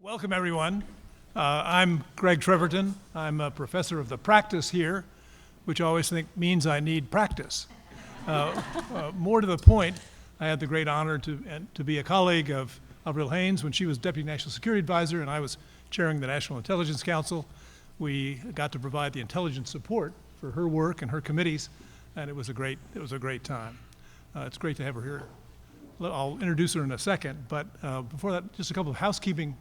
Welcome, everyone. I'm Greg Treverton. I'm a professor of the practice here, which I always think means I need practice. More to the point, I had the great honor to be a colleague of Avril Haines when she was Deputy National Security Advisor and I was chairing the National Intelligence Council. We got to provide the intelligence support for her work and her committees, and it was a great time. It's great to have her here. I'll introduce her in a second, but before that, just a couple of housekeeping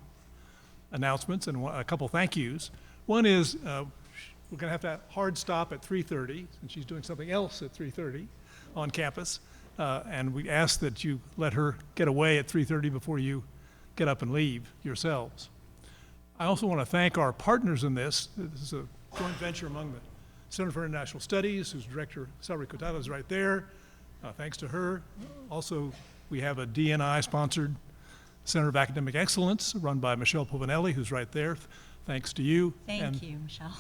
announcements and a couple thank yous. One is we're going to have that hard stop at 3:30, and she's doing something else at 3:30 on campus, and we ask that you let her get away at 3:30 before you get up and leave yourselves. I also want to thank our partners in this. This is a joint venture among the Center for International Studies, whose director, Salri Kotala, is right there. Thanks to her. Also, we have a DNI-sponsored Center of Academic Excellence run by Michelle Povinelli, who's right there. Thanks to you. Thank you, Michelle.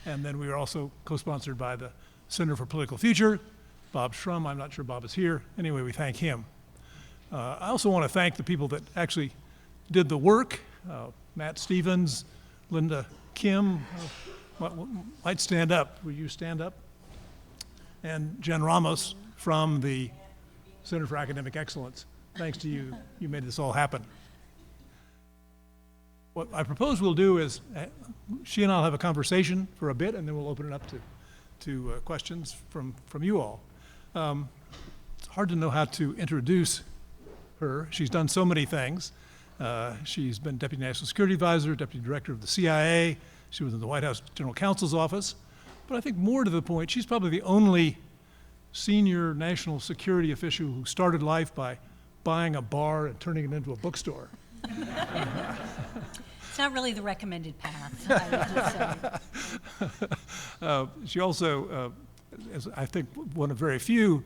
And then we are also co-sponsored by the Center for Political Future. Bob Schrum, I'm not sure Bob is here. Anyway, we thank him. I also want to thank the people that actually did the work. Matt Stevens, Linda Kim, might stand up. Will you stand up? And Jen Ramos from the Center for Academic Excellence. Thanks to you, you made this all happen. What I propose we'll do is she and I'll have a conversation for a bit, and then we'll open it up to questions from you all. It's hard to know how to introduce her. She's done so many things. She's been Deputy National Security Advisor, Deputy Director of the CIA. She was in the White House General Counsel's office. But I think more to the point, she's probably the only senior national security official who started life by buying a bar and turning it into a bookstore. It's not really the recommended path, I would just say. She also is, I think, one of very few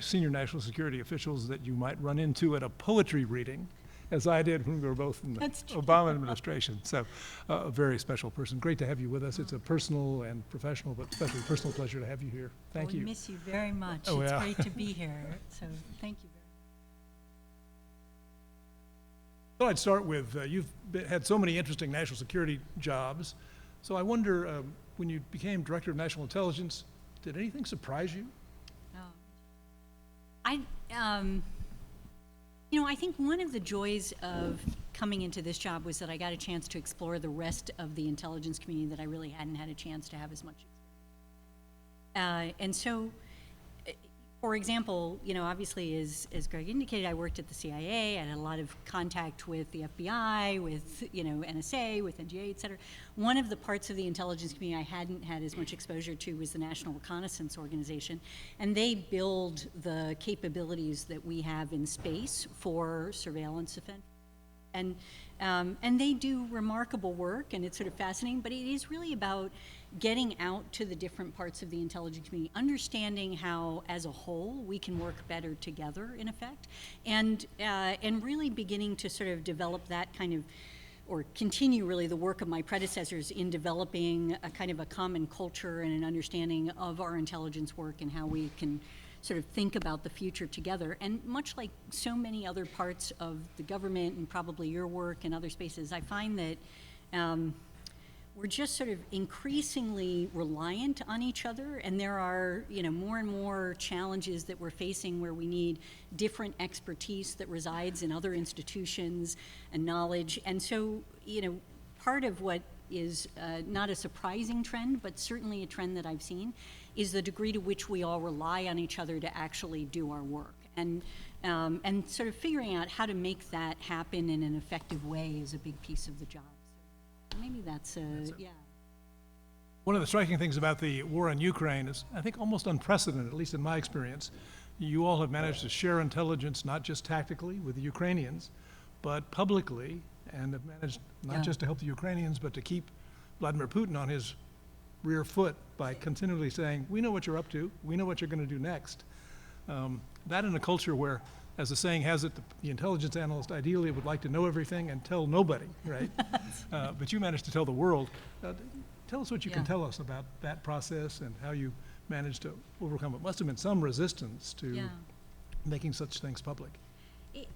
senior national security officials that you might run into at a poetry reading, as I did when we were both in the Obama administration. So a very special person. Great to have you with us. It's a personal and professional, but especially personal pleasure to have you here. Thank you. We miss you very much. Oh, it's yeah. great to be here. So thank you very much. So I'd start with, you've had so many interesting national security jobs. So I wonder, when you became Director of National Intelligence, did anything surprise you? I think one of the joys of coming into this job was that I got a chance to explore the rest of the intelligence community that I really hadn't had a chance to have as much experience. And so, for example, obviously, as Greg indicated, I worked at the CIA. I had a lot of contact with the FBI, with, NSA, with NGA, et cetera. One of the parts of the intelligence community I hadn't had as much exposure to was the National Reconnaissance Organization. And they build the capabilities that we have in space for surveillance offense. And they do remarkable work, and it's sort of fascinating, but it is really about getting out to the different parts of the intelligence community, understanding how, as a whole, we can work better together, in effect, and really beginning to sort of develop that kind of, or continue really the work of my predecessors in developing a kind of a common culture and an understanding of our intelligence work and how we can sort of think about the future together. And much like so many other parts of the government and probably your work and other spaces, I find that we're just sort of increasingly reliant on each other, and there are more and more challenges that we're facing where we need different expertise that resides in other institutions and knowledge. And so part of what is not a surprising trend, but certainly a trend that I've seen, is the degree to which we all rely on each other to actually do our work. And sort of figuring out how to make that happen in an effective way is a big piece of the job. So maybe that's yeah. One of the striking things about the war in Ukraine is, I think, almost unprecedented, at least in my experience. You all have managed to share intelligence, not just tactically with the Ukrainians, but publicly, and have managed not just to help the Ukrainians, but to keep Vladimir Putin on his rear foot by continually saying, we know what you're up to, we know what you're going to do next. That in a culture where, as the saying has it, the intelligence analyst ideally would like to know everything and tell nobody, right? But you managed to tell the world. Tell us what you can tell us about that process and how you managed to overcome what must have been some resistance to making such things public. It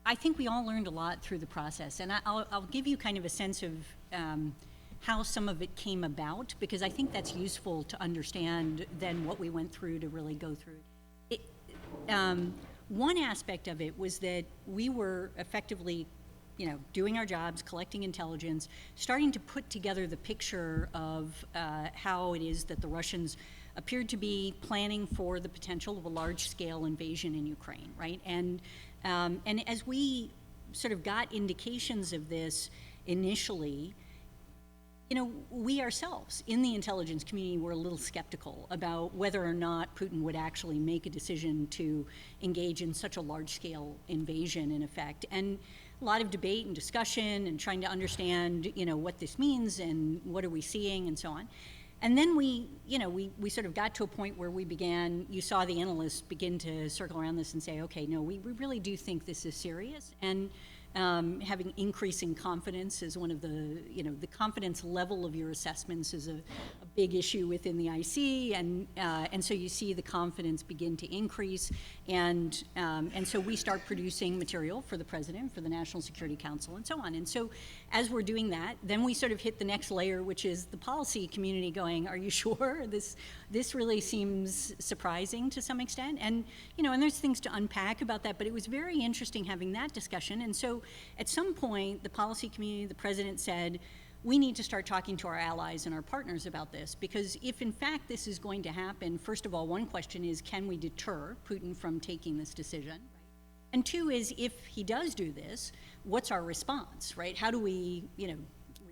I think we all learned a lot through the process, and I'll give you kind of a sense of how some of it came about, because I think that's useful to understand then what we went through to really go through it. One aspect of it was that we were effectively, doing our jobs, collecting intelligence, starting to put together the picture of how it is that the Russians appeared to be planning for the potential of a large-scale invasion in Ukraine, right? And as we sort of got indications of this initially, we ourselves in the intelligence community were a little skeptical about whether or not Putin would actually make a decision to engage in such a large-scale invasion, in effect. And a lot of debate and discussion and trying to understand, what this means and what are we seeing and so on. And then we sort of got to a point where we began, you saw the analysts begin to circle around this and say, okay, no, we really do think this is serious. And having increasing confidence is one of the, the confidence level of your assessments is a big issue within the IC, and so you see the confidence begin to increase, and so we start producing material for the president, for the National Security Council, and so on. And so as we're doing that, then we sort of hit the next layer, which is the policy community going, are you sure? This really seems surprising to some extent, and and there's things to unpack about that, but it was very interesting having that discussion. And so at some point, the policy community, the president said, we need to start talking to our allies and our partners about this, because if in fact this is going to happen, first of all, one question is, can we deter Putin from taking this decision? And two is, if he does do this, what's our response, right? How do we,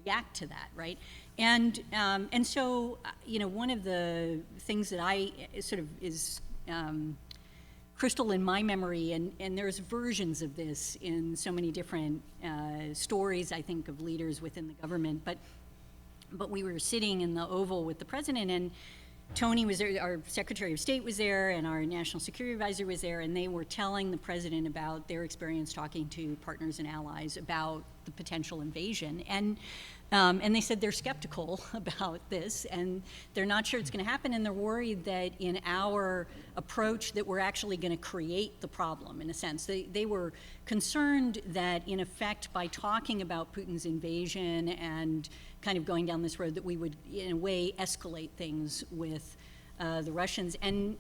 react to that, right? And so, one of the things that I sort of is crystal in my memory, and there's versions of this in so many different stories, I think, of leaders within the government, but we were sitting in the Oval with the president, and Tony was there, our Secretary of State was there, and our National Security Advisor was there, and they were telling the president about their experience talking to partners and allies about the potential invasion. And they said they're skeptical about this, and they're not sure it's going to happen, and they're worried that in our approach that we're actually going to create the problem, in a sense. They were concerned that, in effect, by talking about Putin's invasion and kind of going down this road, that we would, in a way, escalate things with the Russians. And,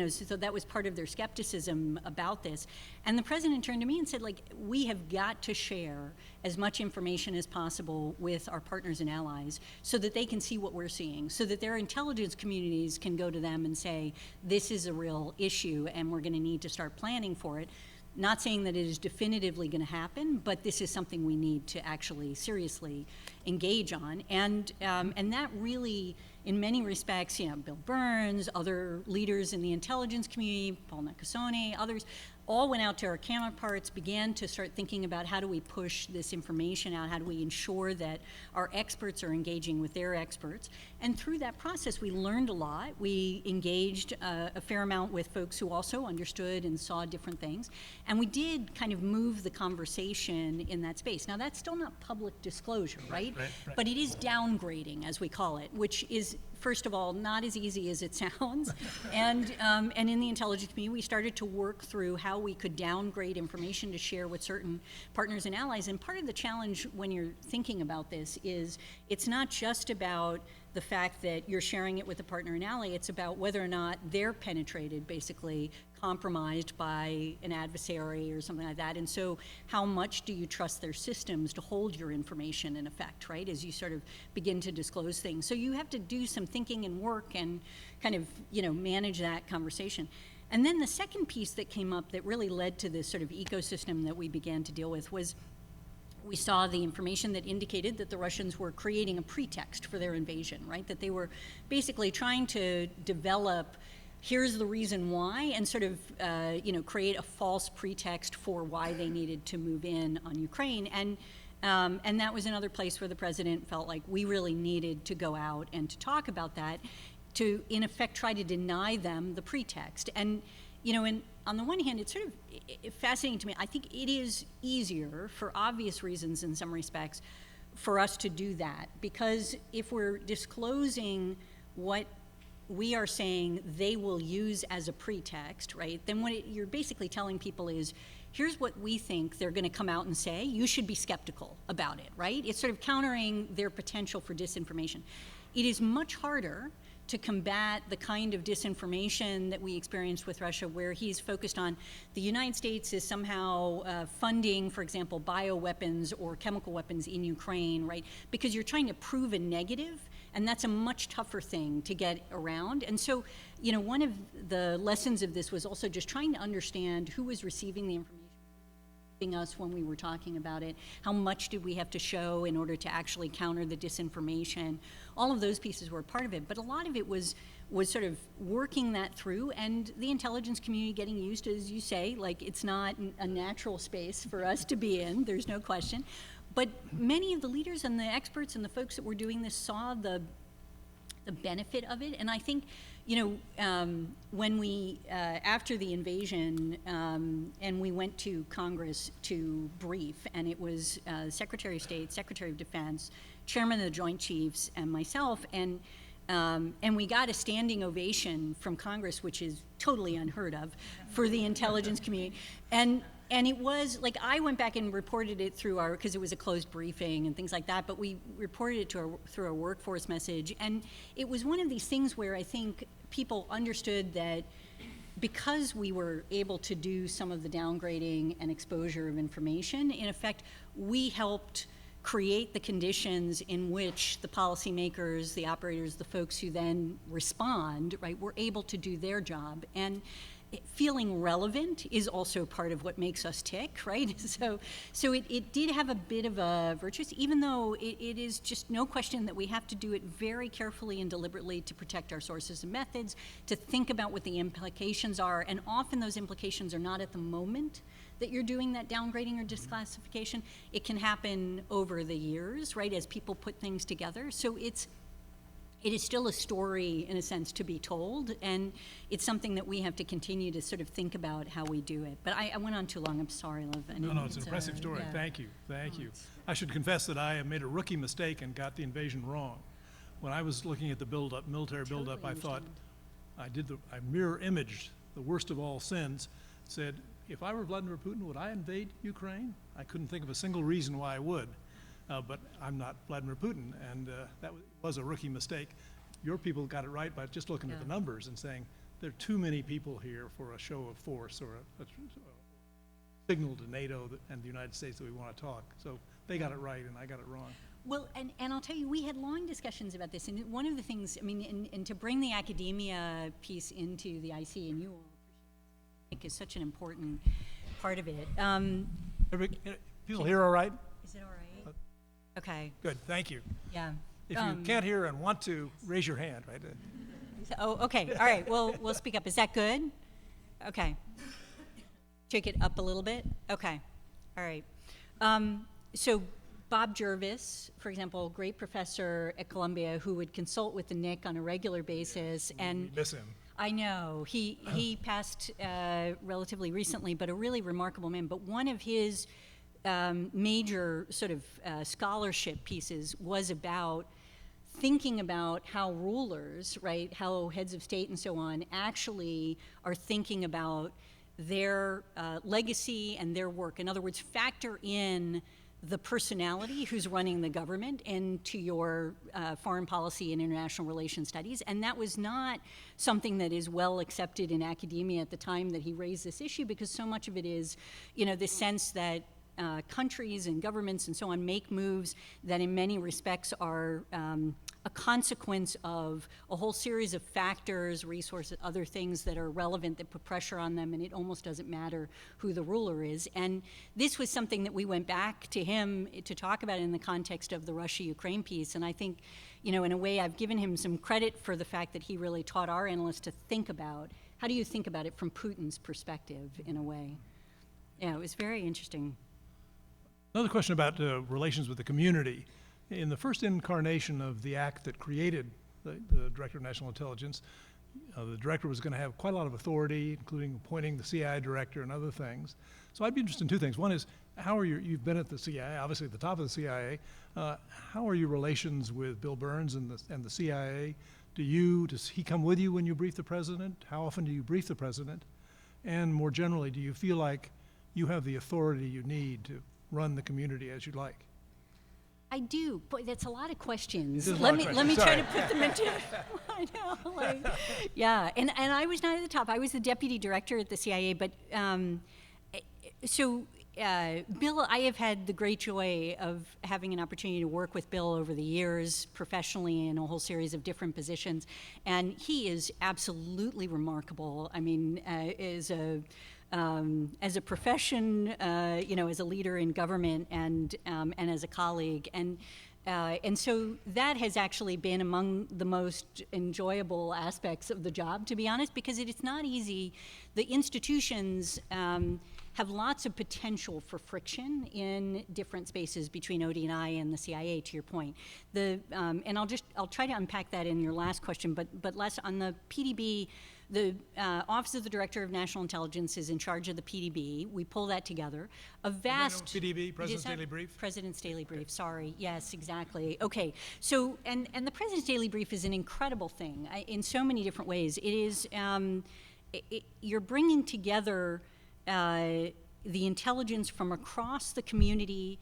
so that was part of their skepticism about this. And the president turned to me and said, we have got to share as much information as possible with our partners and allies so that they can see what we're seeing, so that their intelligence communities can go to them and say, this is a real issue and we're going to need to start planning for it. Not saying that it is definitively going to happen, but this is something we need to actually seriously engage on. And that really, in many respects, Bill Burns, other leaders in the intelligence community, Paul Nakasone, others, all went out to our counterparts, began to start thinking about how do we push this information out, how do we ensure that our experts are engaging with their experts. And through that process, we learned a lot. We engaged a fair amount with folks who also understood and saw different things. And we did kind of move the conversation in that space. Now, that's still not public disclosure, right? Right. But it is downgrading, as we call it, which is, first of all, not as easy as it sounds. And in the intelligence community, we started to work through how we could downgrade information to share with certain partners and allies. And part of the challenge when you're thinking about this is it's not just about the fact that you're sharing it with a partner and ally, it's about whether or not they're penetrated, basically compromised by an adversary or something like that. And so how much do you trust their systems to hold your information in effect, right, as you sort of begin to disclose things. So you have to do some thinking and work and kind of, manage that conversation. And then the second piece that came up that really led to this sort of ecosystem that we began to deal with was we saw the information that indicated that the Russians were creating a pretext for their invasion, right? That they were basically trying to develop, here's the reason why, and sort of, create a false pretext for why they needed to move in on Ukraine. And that was another place where the president felt like we really needed to go out and to talk about that, to, in effect, try to deny them the pretext. And, and on the one hand, it's sort of fascinating to me. I think it is easier, for obvious reasons in some respects, for us to do that. Because if we're disclosing what we are saying they will use as a pretext, right, then what you're basically telling people is, here's what we think they're going to come out and say. You should be skeptical about it, right? It's sort of countering their potential for disinformation. It is much harder to combat the kind of disinformation that we experienced with Russia, where he's focused on the United States is somehow funding, for example, bioweapons or chemical weapons in Ukraine, right? Because you're trying to prove a negative, and that's a much tougher thing to get around. And so, you know, one of the lessons of this was also just trying to understand who was receiving the information us when we were talking about it, how much did we have to show in order to actually counter the disinformation. All of those pieces were part of it, but a lot of it was sort of working that through, and the intelligence community getting used to, as you say, like, it's not a natural space for us to be in, there's no question. But many of the leaders and the experts and the folks that were doing this saw the benefit of it, and I think, you know, when we, after the invasion, and we went to Congress to brief, and it was Secretary of State, Secretary of Defense, Chairman of the Joint Chiefs, and myself, and we got a standing ovation from Congress, which is totally unheard of for the intelligence community. And it was, like, I went back and reported it through our, because it was a closed briefing and things like that, but we reported it through our workforce message. And it was one of these things where I think people understood that because we were able to do some of the downgrading and exposure of information, in effect, we helped create the conditions in which the policymakers, the operators, the folks who then respond, right, were able to do their job. And feeling relevant is also part of what makes us tick, right? So it did have a bit of a virtuous, even though it is just no question that we have to do it very carefully and deliberately to protect our sources and methods, to think about what the implications are, and often those implications are not at the moment that you're doing that downgrading or disclassification. It can happen over the years, right, as people put things together. So it is still a story, in a sense, to be told, and it's something that we have to continue to sort of think about how we do it. But I went on too long, I'm sorry, Liv. No, it's an impressive story, yeah. thank you, thank you. I should confess that I made a rookie mistake and got the invasion wrong. When I was looking at the buildup, military buildup, I thought, I mirror imaged the worst of all sins, said, if I were Vladimir Putin, would I invade Ukraine? I couldn't think of a single reason why I would. But I'm not Vladimir Putin, and that was a rookie mistake. Your people got it right by just looking at the numbers and saying there are too many people here for a show of force or a signal to NATO and the United States that we want to talk. So they got it right, and I got it wrong. Well, and I'll tell you, we had long discussions about this, and one of the things, I mean, and to bring the academia piece into the IC, and you all think is such an important part of it. People hear all right? Is it all right? Okay. Good, thank you. Yeah. If you can't hear and want to, raise your hand, right? Oh, okay, all right, we'll speak up. Is that good? Okay. Shake it up a little bit? Okay, all right. So Bob Jervis, for example, great professor at Columbia who would consult with the NIC on a regular basis. And We miss him. I know, he passed relatively recently, but a really remarkable man. But one of his major sort of scholarship pieces was about thinking about how rulers, right, how heads of state and so on actually are thinking about their legacy and their work. In other words, factor in the personality who's running the government into your foreign policy and international relations studies. And that was not something that is well accepted in academia at the time that he raised this issue, because so much of it is, you know, this sense that countries and governments and so on make moves that in many respects are a consequence of a whole series of factors, resources, other things that are relevant that put pressure on them, and it almost doesn't matter who the ruler is. And this was something that we went back to him to talk about in the context of the Russia-Ukraine piece. And I think, you know, in a way I've given him some credit for the fact that he really taught our analysts to think about, how do you think about it from Putin's perspective, in a way? Yeah, it was very interesting. Another question about relations with the community. In the first incarnation of the act that created the Director of National Intelligence, the director was going to have quite a lot of authority, including appointing the CIA director and other things. So I'd be interested in two things. One is, how are you've been at the CIA, obviously at the top of the CIA, how are your relations with Bill Burns and the CIA Does he come with you when you brief the president? How often do you brief the president? And more generally, do you feel like you have the authority you need to run the community as you like? I do. Boy, that's a lot of questions. It is a Let lot of me questions. try Sorry. to put them into. I know, like, yeah. And I was not at the top. I was the deputy director at the CIA. But Bill, I have had the great joy of having an opportunity to work with Bill over the years, professionally in a whole series of different positions, and he is absolutely remarkable. I mean, as a profession, as a leader in government and as a colleague, and so that has actually been among the most enjoyable aspects of the job, to be honest, because it is not easy. The institutions have lots of potential for friction in different spaces between OD&I and the CIA, to your point. And I'll try to unpack that in your last question, but less on the PDB. The Office of the Director of National Intelligence is in charge of the PDB. We pull that together. A vast PDB, President's Daily Brief? President's Daily Brief, sorry. Yes, exactly. Okay, so, and the President's Daily Brief is an incredible thing in so many different ways. It is, you're bringing together the intelligence from across the community,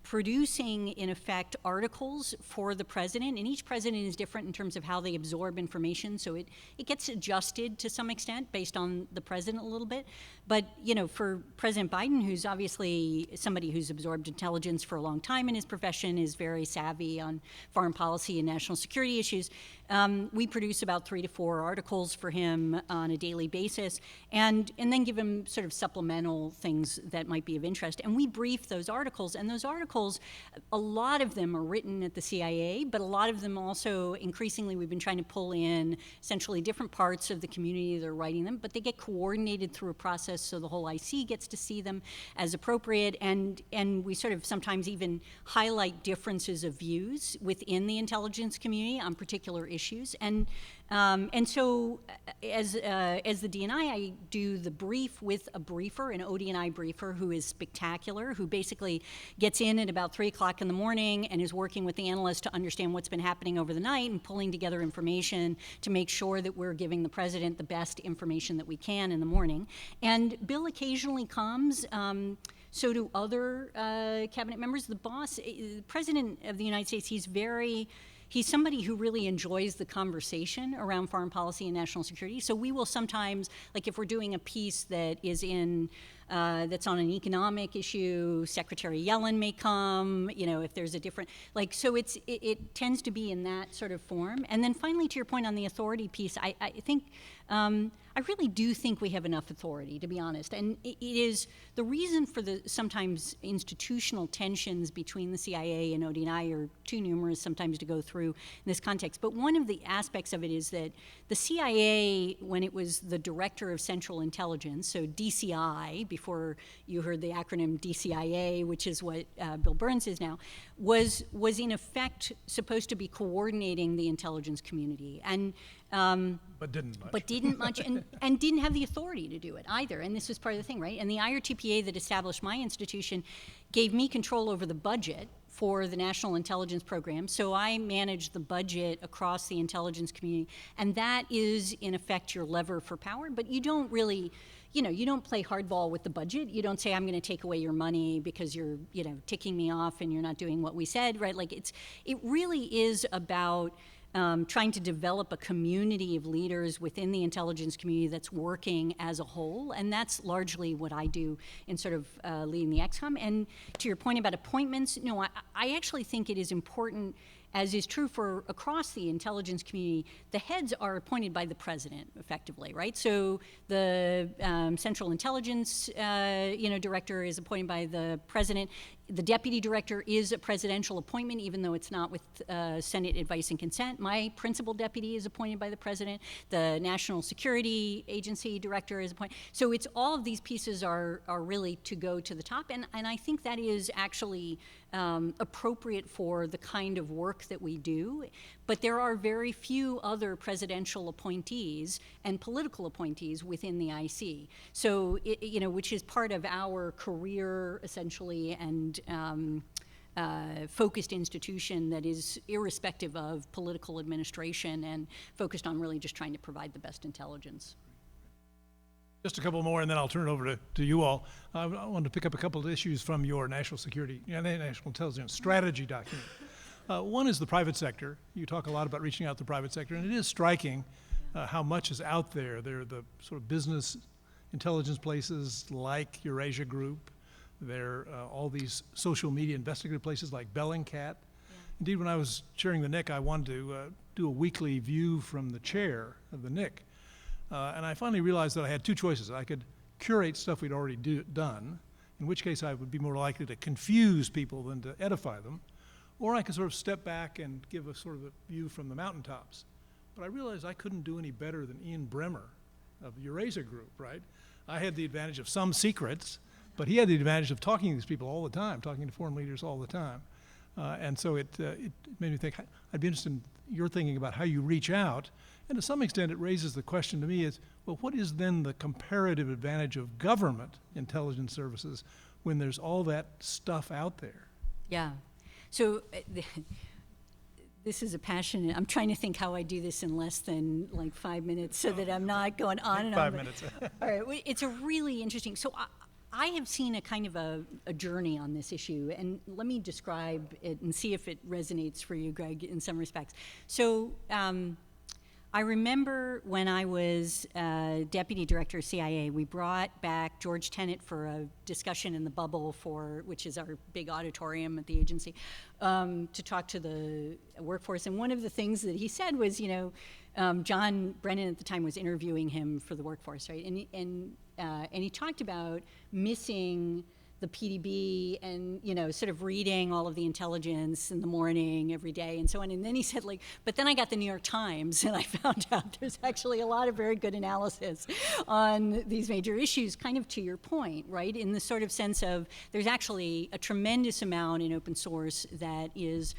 producing, in effect, articles for the president, and each president is different in terms of how they absorb information, so it gets adjusted to some extent based on the president a little bit. But, for President Biden, who's obviously somebody who's absorbed intelligence for a long time in his profession, is very savvy on foreign policy and national security issues, we produce about 3 to 4 articles for him on a daily basis, and then give him sort of supplemental things that might be of interest. And we brief those articles, and those articles, a lot of them are written at the CIA, but a lot of them also, increasingly, we've been trying to pull in essentially different parts of the community that are writing them, but they get coordinated through a process so the whole IC gets to see them as appropriate, and we sort of sometimes even highlight differences of views within the intelligence community on particular issues. And so as the DNI, I do the brief with a briefer, an OD&I briefer who is spectacular, who basically gets in at about 3 o'clock in the morning and is working with the analyst to understand what's been happening over the night and pulling together information to make sure that we're giving the president the best information that we can in the morning. And Bill occasionally comes. So do other cabinet members. The President of the United States, he's somebody who really enjoys the conversation around foreign policy and national security. So we will sometimes, like if we're doing a piece that is that's on an economic issue, Secretary Yellen may come, if there's a different, so it tends to be in that sort of form. And then finally, to your point on the authority piece, I think, I really do think we have enough authority, to be honest. And it is the reason for the sometimes institutional tensions between the CIA and OD&I are too numerous sometimes to go through in this context. But one of the aspects of it is that the CIA, when it was the Director of Central Intelligence, so DCI, before you heard the acronym DCIA, which is what Bill Burns is now, was in effect supposed to be coordinating the intelligence community. And but didn't much. But didn't much, and didn't have the authority to do it either. And this was part of the thing, right? And the IRTPA that established my institution gave me control over the budget for the National Intelligence Program. So I manage the budget across the intelligence community. And that is, in effect, your lever for power. But you don't really, you don't play hardball with the budget. You don't say, I'm going to take away your money because you're, ticking me off and you're not doing what we said, right? It really is about trying to develop a community of leaders within the intelligence community that's working as a whole, and that's largely what I do in sort of leading the XCOM. And to your point about appointments, no, I actually think it is important, as is true for across the intelligence community, the heads are appointed by the president, effectively, right? So the Central Intelligence, Director is appointed by the president. The deputy director is a presidential appointment, even though it's not with Senate advice and consent. My principal deputy is appointed by the president. The National Security Agency director is appointed. So it's all of these pieces are really to go to the top, and I think that is actually appropriate for the kind of work that we do. But there are very few other presidential appointees and political appointees within the IC. So, which is part of our career, essentially, and focused institution that is irrespective of political administration and focused on really just trying to provide the best intelligence. Just a couple more, and then I'll turn it over to you all. I wanted to pick up a couple of issues from your national security, national intelligence strategy document. One is the private sector. You talk a lot about reaching out to the private sector, and it is striking how much is out there. There are the sort of business intelligence places like Eurasia Group. There are all these social media investigative places like Bellingcat. Yeah. Indeed, when I was chairing the NIC, I wanted to do a weekly view from the chair of the NIC. And I finally realized that I had two choices. I could curate stuff we'd already done, in which case I would be more likely to confuse people than to edify them, or I could sort of step back and give a sort of a view from the mountaintops. But I realized I couldn't do any better than Ian Bremmer of Eurasia Group, right? I had the advantage of some secrets, but he had the advantage of talking to these people all the time, talking to foreign leaders all the time. And so it made me think, I'd be interested in your thinking about how you reach out. And to some extent, it raises the question to me is, well, what is then the comparative advantage of government intelligence services when there's all that stuff out there? Yeah. So this is a passionate, I'm trying to think how I do this in less than like 5 minutes so that I'm not going on and on. 5 minutes. All right. It's a really interesting, so I have seen a kind of a journey on this issue, and let me describe it and see if it resonates for you, Greg, in some respects. So I remember when I was deputy director of CIA, we brought back George Tenet for a discussion in the bubble which is our big auditorium at the agency, to talk to the workforce. And one of the things that he said was, John Brennan at the time was interviewing him for the workforce, right? And he talked about missing the PDB and, sort of reading all of the intelligence in the morning every day and so on. And then he said, but then I got the New York Times and I found out there's actually a lot of very good analysis on these major issues, kind of to your point, right? In the sort of sense of there's actually a tremendous amount in open source that is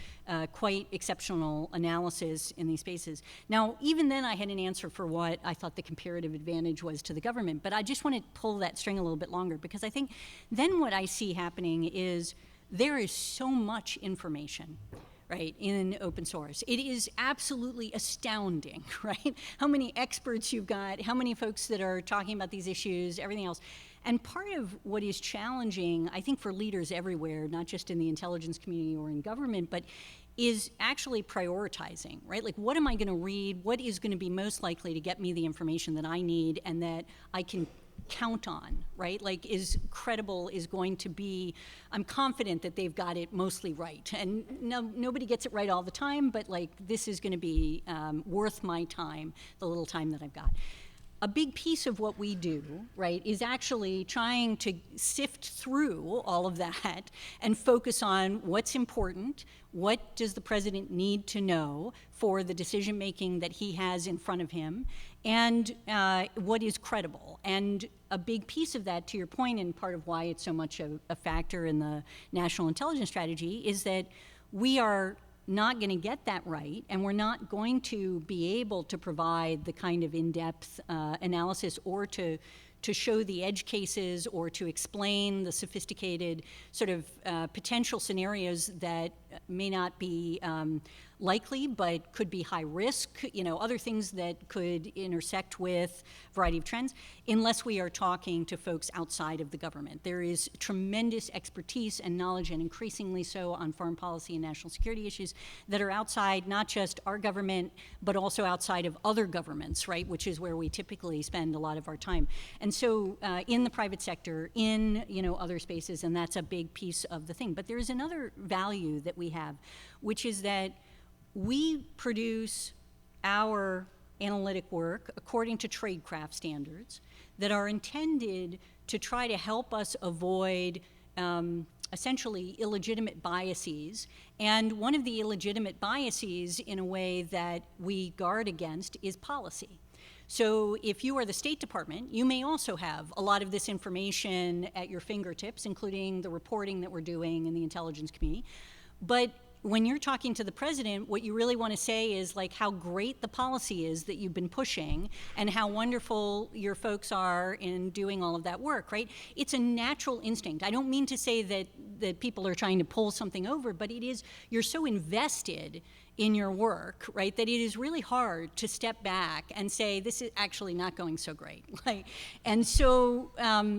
quite exceptional analysis in these spaces. Now, even then I had an answer for what I thought the comparative advantage was to the government, but I just want to pull that string a little bit longer, because I think then what I see happening is there is so much information, right, in open source. It is absolutely astounding, right? How many experts you've got, how many folks that are talking about these issues, everything else. And part of what is challenging, I think, for leaders everywhere, not just in the intelligence community or in government, but is actually prioritizing, right? Like, what am I going to read? What is going to be most likely to get me the information that I need and that I can count on, right? Like, is credible, is going to be, I'm confident that they've got it mostly right. And nobody gets it right all the time, but this is going to be worth my time, the little time that I've got. A big piece of what we do, right, is actually trying to sift through all of that and focus on what's important, what does the president need to know for the decision making that he has in front of him, and what is credible. And a big piece of that, to your point, and part of why it's so much a factor in the national intelligence strategy, is that we are not going to get that right, and we're not going to be able to provide the kind of in-depth analysis or to show the edge cases or to explain the sophisticated sort of potential scenarios that may not be likely but could be high risk, other things that could intersect with a variety of trends, unless we are talking to folks outside of the government. There is tremendous expertise and knowledge, and increasingly so, on foreign policy and national security issues that are outside not just our government, but also outside of other governments, right, which is where we typically spend a lot of our time. And so in the private sector, in other spaces, and that's a big piece of the thing. But there is another value that we have, which is that we produce our analytic work according to tradecraft standards that are intended to try to help us avoid essentially illegitimate biases. And one of the illegitimate biases, in a way that we guard against, is policy. So if you are the State Department, you may also have a lot of this information at your fingertips, including the reporting that we're doing in the intelligence community. But when you're talking to the president, what you really want to say is like how great the policy is that you've been pushing and how wonderful your folks are in doing all of that work, right? It's a natural instinct. I don't mean to say that people are trying to pull something over, but it is, you're so invested in your work, right, that it is really hard to step back and say, this is actually not going so great. Like, and so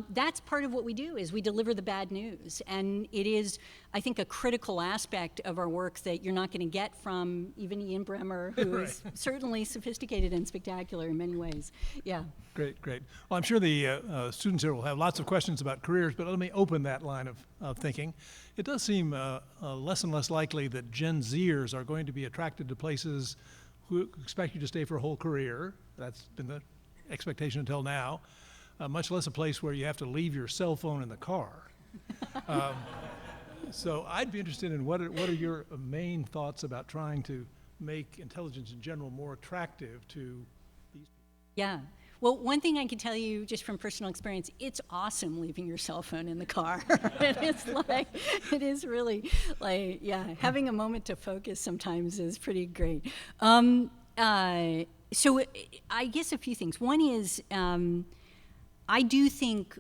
that's part of what we do, is we deliver the bad news. And it is, I think, a critical aspect of our work that you're not going to get from even Ian Bremmer, who Right. is certainly sophisticated and spectacular in many ways. Yeah. Great, great. Well, I'm sure the students here will have lots of questions about careers, but let me open that line of thinking. It does seem less and less likely that Gen Zers are going to be attracted to places who expect you to stay for a whole career. That's been the expectation until now. Much less a place where you have to leave your cell phone in the car. So I'd be interested in what are your main thoughts about trying to make intelligence in general more attractive to these people? Yeah. Well, one thing I can tell you just from personal experience, it's awesome leaving your cell phone in the car. It's like, it is really like, yeah, having a moment to focus sometimes is pretty great. So I guess a few things. One is, I do think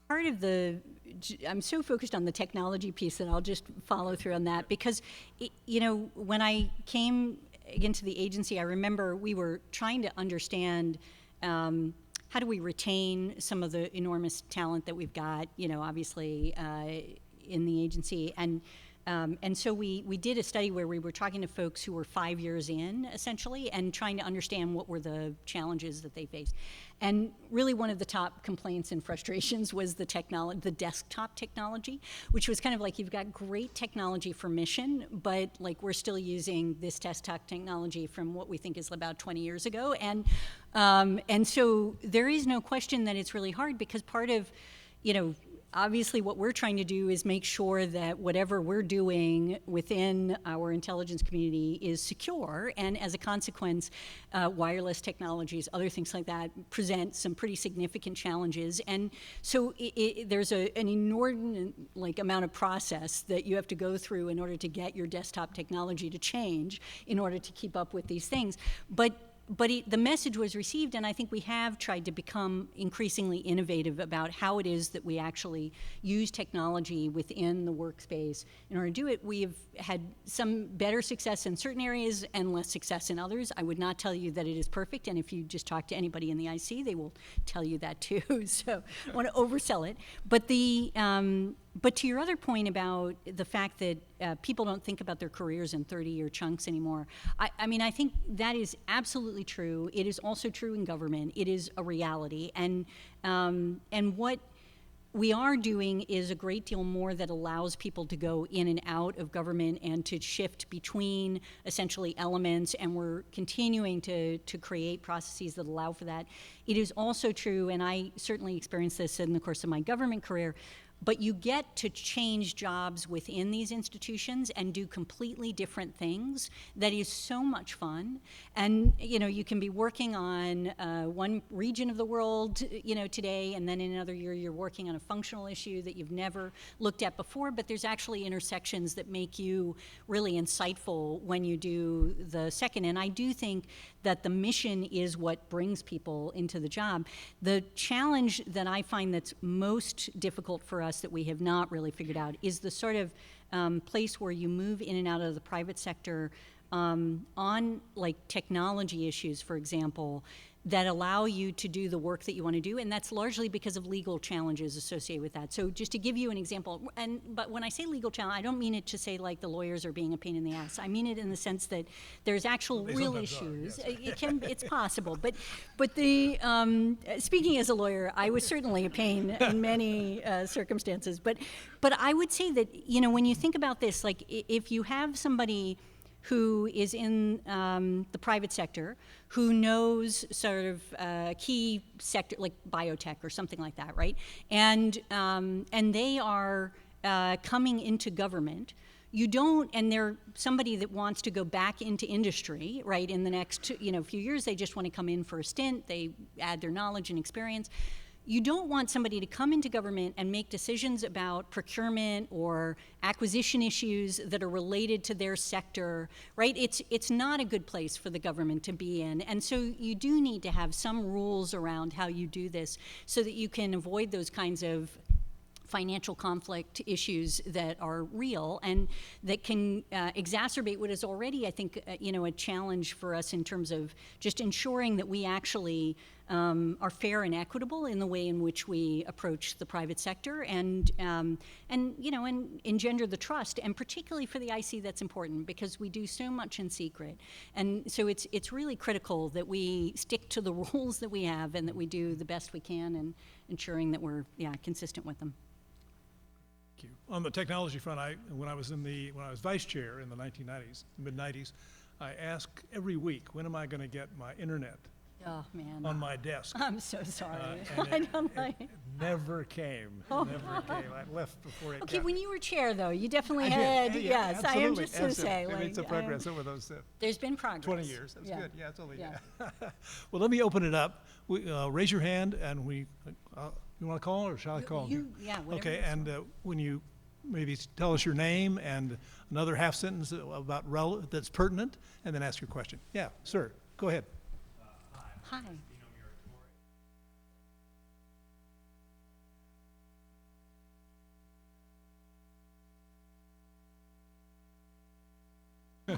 part of I'm so focused on the technology piece that I'll just follow through on that, because, when I came into the agency, I remember we were trying to understand how do we retain some of the enormous talent that we've got, obviously in the agency. And so we did a study where we were talking to folks who were 5 years in, essentially, and trying to understand what were the challenges that they faced. And really one of the top complaints and frustrations was the desktop technology, which was kind of like, you've got great technology for mission, but like we're still using this desktop technology from what we think is about 20 years ago. And so there is no question that it's really hard, because part of, obviously what we're trying to do is make sure that whatever we're doing within our intelligence community is secure, and as a consequence, wireless technologies, other things like that, present some pretty significant challenges. And so there's an inordinate amount of process that you have to go through in order to get your desktop technology to change in order to keep up with these things. But the message was received, and I think we have tried to become increasingly innovative about how it is that we actually use technology within the workspace in order to do it. We've had some better success in certain areas and less success in others. I would not tell you that it is perfect, and if you just talk to anybody in the IC, they will tell you that too. So I want to oversell it. But to your other point about the fact that people don't think about their careers in 30-year chunks anymore, I think that is absolutely true. It is also true in government. It is a reality. And what we are doing is a great deal more that allows people to go in and out of government and to shift between essentially elements, and we're continuing to create processes that allow for that. It is also true, and I certainly experienced this in the course of my government career, but you get to change jobs within these institutions and do completely different things. That is so much fun. And you can be working on one region of the world today, and then in another year you're working on a functional issue that you've never looked at before, but there's actually intersections that make you really insightful when you do the second. And I do think that the mission is what brings people into the job. The challenge that I find that's most difficult for us that we have not really figured out is the sort of place where you move in and out of the private sector on like technology issues, for example, that allow you to do the work that you want to do, and that's largely because of legal challenges associated with that. So just to give you an example, but when I say legal challenge, I don't mean it to say like the lawyers are being a pain in the ass. I mean it in the sense that there's actual real issues. Yes. It's possible, but the speaking as a lawyer, I was certainly a pain in many circumstances. But I would say that when you think about this, like if you have somebody who is in the private sector, who knows sort of key sector, like biotech or something like that, right? And they are coming into government. And they're somebody that wants to go back into industry, right? In the next few years, they just want to come in for a stint. They add their knowledge and experience. you don't want somebody to come into government and make decisions about procurement or acquisition issues that are related to their sector, right? It's not a good place for the government to be in. And so you do need to have some rules around how you do this so that you can avoid those kinds of financial conflict issues that are real and that can exacerbate what is already, I think, a challenge for us in terms of just ensuring that we actually are fair and equitable in the way in which we approach the private sector and engender the trust. And particularly for the IC, that's important because we do so much in secret. And so it's really critical that we stick to the rules that we have and that we do the best we can in ensuring that we're consistent with them. Thank you. On the technology front, when I was vice chair in the mid-90s, I asked every week, when am I going to get my internet Oh, man. on my desk? I'm so sorry. And it never came. Oh. Never came. I left before it Okay, got when you were chair, though, you definitely I did. had, Yeah, yes, I am absolutely, just going to say. absolutely. I made some progress over those There's been progress. 20 years. That's Yeah. good. Yeah, it's only, Yeah. Well, let me open it up. Raise your hand, and you want to call, or shall I call? Whatever. Okay, is- and when you maybe tell us your name and another half sentence about that's pertinent, and then ask your question. Yeah, sir, go ahead. Hi.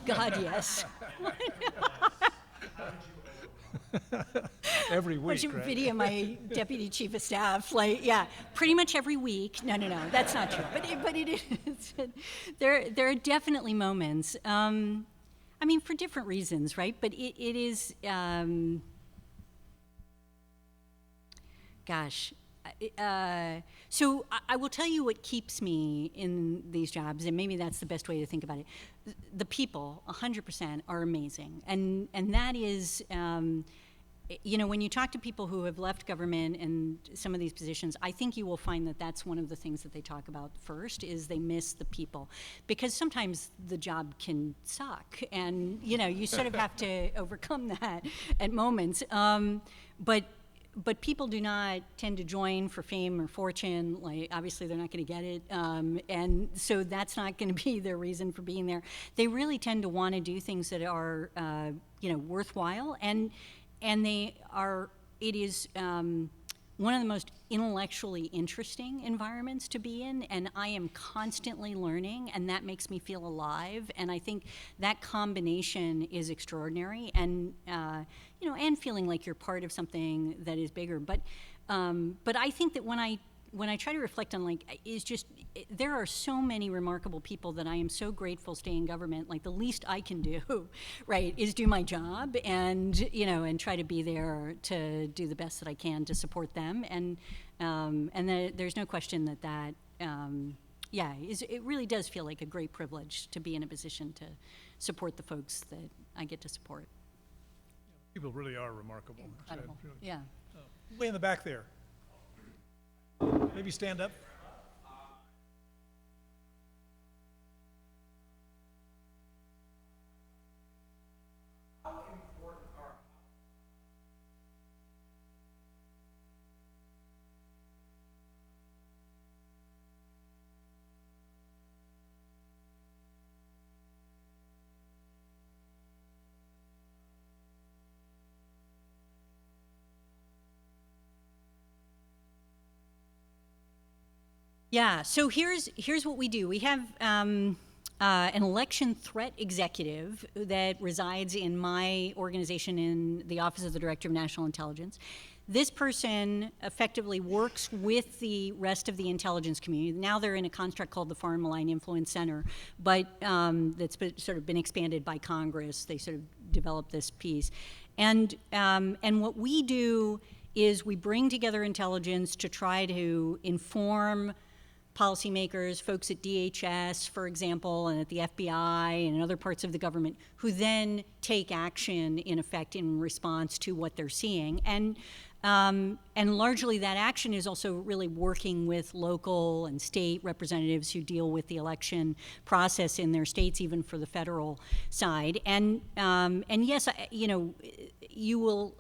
God, yes. Every week, Watching right? video my deputy chief of staff, pretty much every week. No, that's not true. But it is. There are definitely moments. For different reasons, right? But it is. So I will tell you what keeps me in these jobs, and maybe that's the best way to think about it. The people, 100%, are amazing, and that is, when you talk to people who have left government and some of these positions, I think you will find that that's one of the things that they talk about first is they miss the people, because sometimes the job can suck, and you sort of have to overcome that at moments. But people do not tend to join for fame or fortune. Like, obviously, they're not going to get it. And so that's not going to be their reason for being there. They really tend to want to do things that are, worthwhile. And it is one of the most intellectually interesting environments to be in. And I am constantly learning, and that makes me feel alive. And I think that combination is extraordinary. And, and feeling like you're part of something that is bigger. But I think that when I try to reflect on there are so many remarkable people that I am so grateful staying in government. Like, the least I can do, right, is do my job and try to be there to do the best that I can to support them. And there's no question that it really does feel like a great privilege to be in a position to support the folks that I get to support. People really are remarkable. Incredible. Really. Yeah. Way in the back there. Maybe stand up. Yeah, so here's what we do. We have an election threat executive that resides in my organization in the Office of the Director of National Intelligence. This person effectively works with the rest of the intelligence community. Now they're in a construct called the Foreign Malign Influence Center, but that's sort of been expanded by Congress. They sort of developed this piece. And what we do is we bring together intelligence to try to inform policymakers, folks at DHS, for example, and at the FBI and other parts of the government, who then take action, in effect, in response to what they're seeing. And And largely that action is also really working with local and state representatives who deal with the election process in their states, even for the federal side. And yes, you will,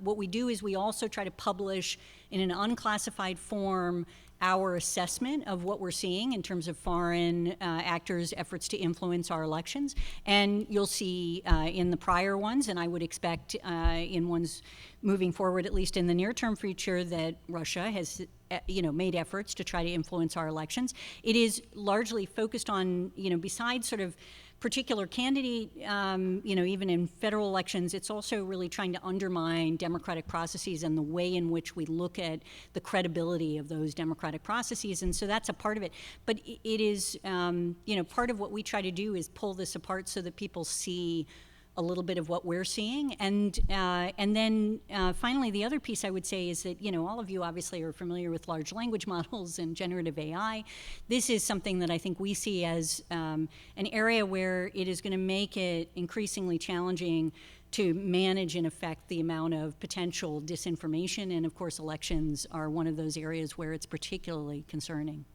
what we do is we also try to publish in an unclassified form our assessment of what we're seeing in terms of foreign actors' efforts to influence our elections. And you'll see in the prior ones, and I would expect in ones moving forward, at least in the near-term future, that Russia has made efforts to try to influence our elections. It is largely focused on, besides sort of particular candidate, even in federal elections, it's also really trying to undermine democratic processes and the way in which we look at the credibility of those democratic processes. And so that's a part of it. But it is, part of what we try to do is pull this apart so that people see a little bit of what we're seeing. And then finally, the other piece I would say is that, all of you obviously are familiar with large language models and generative AI. This is something that I think we see as an area where it is going to make it increasingly challenging to manage, in effect, the amount of potential disinformation. And of course, elections are one of those areas where it's particularly concerning.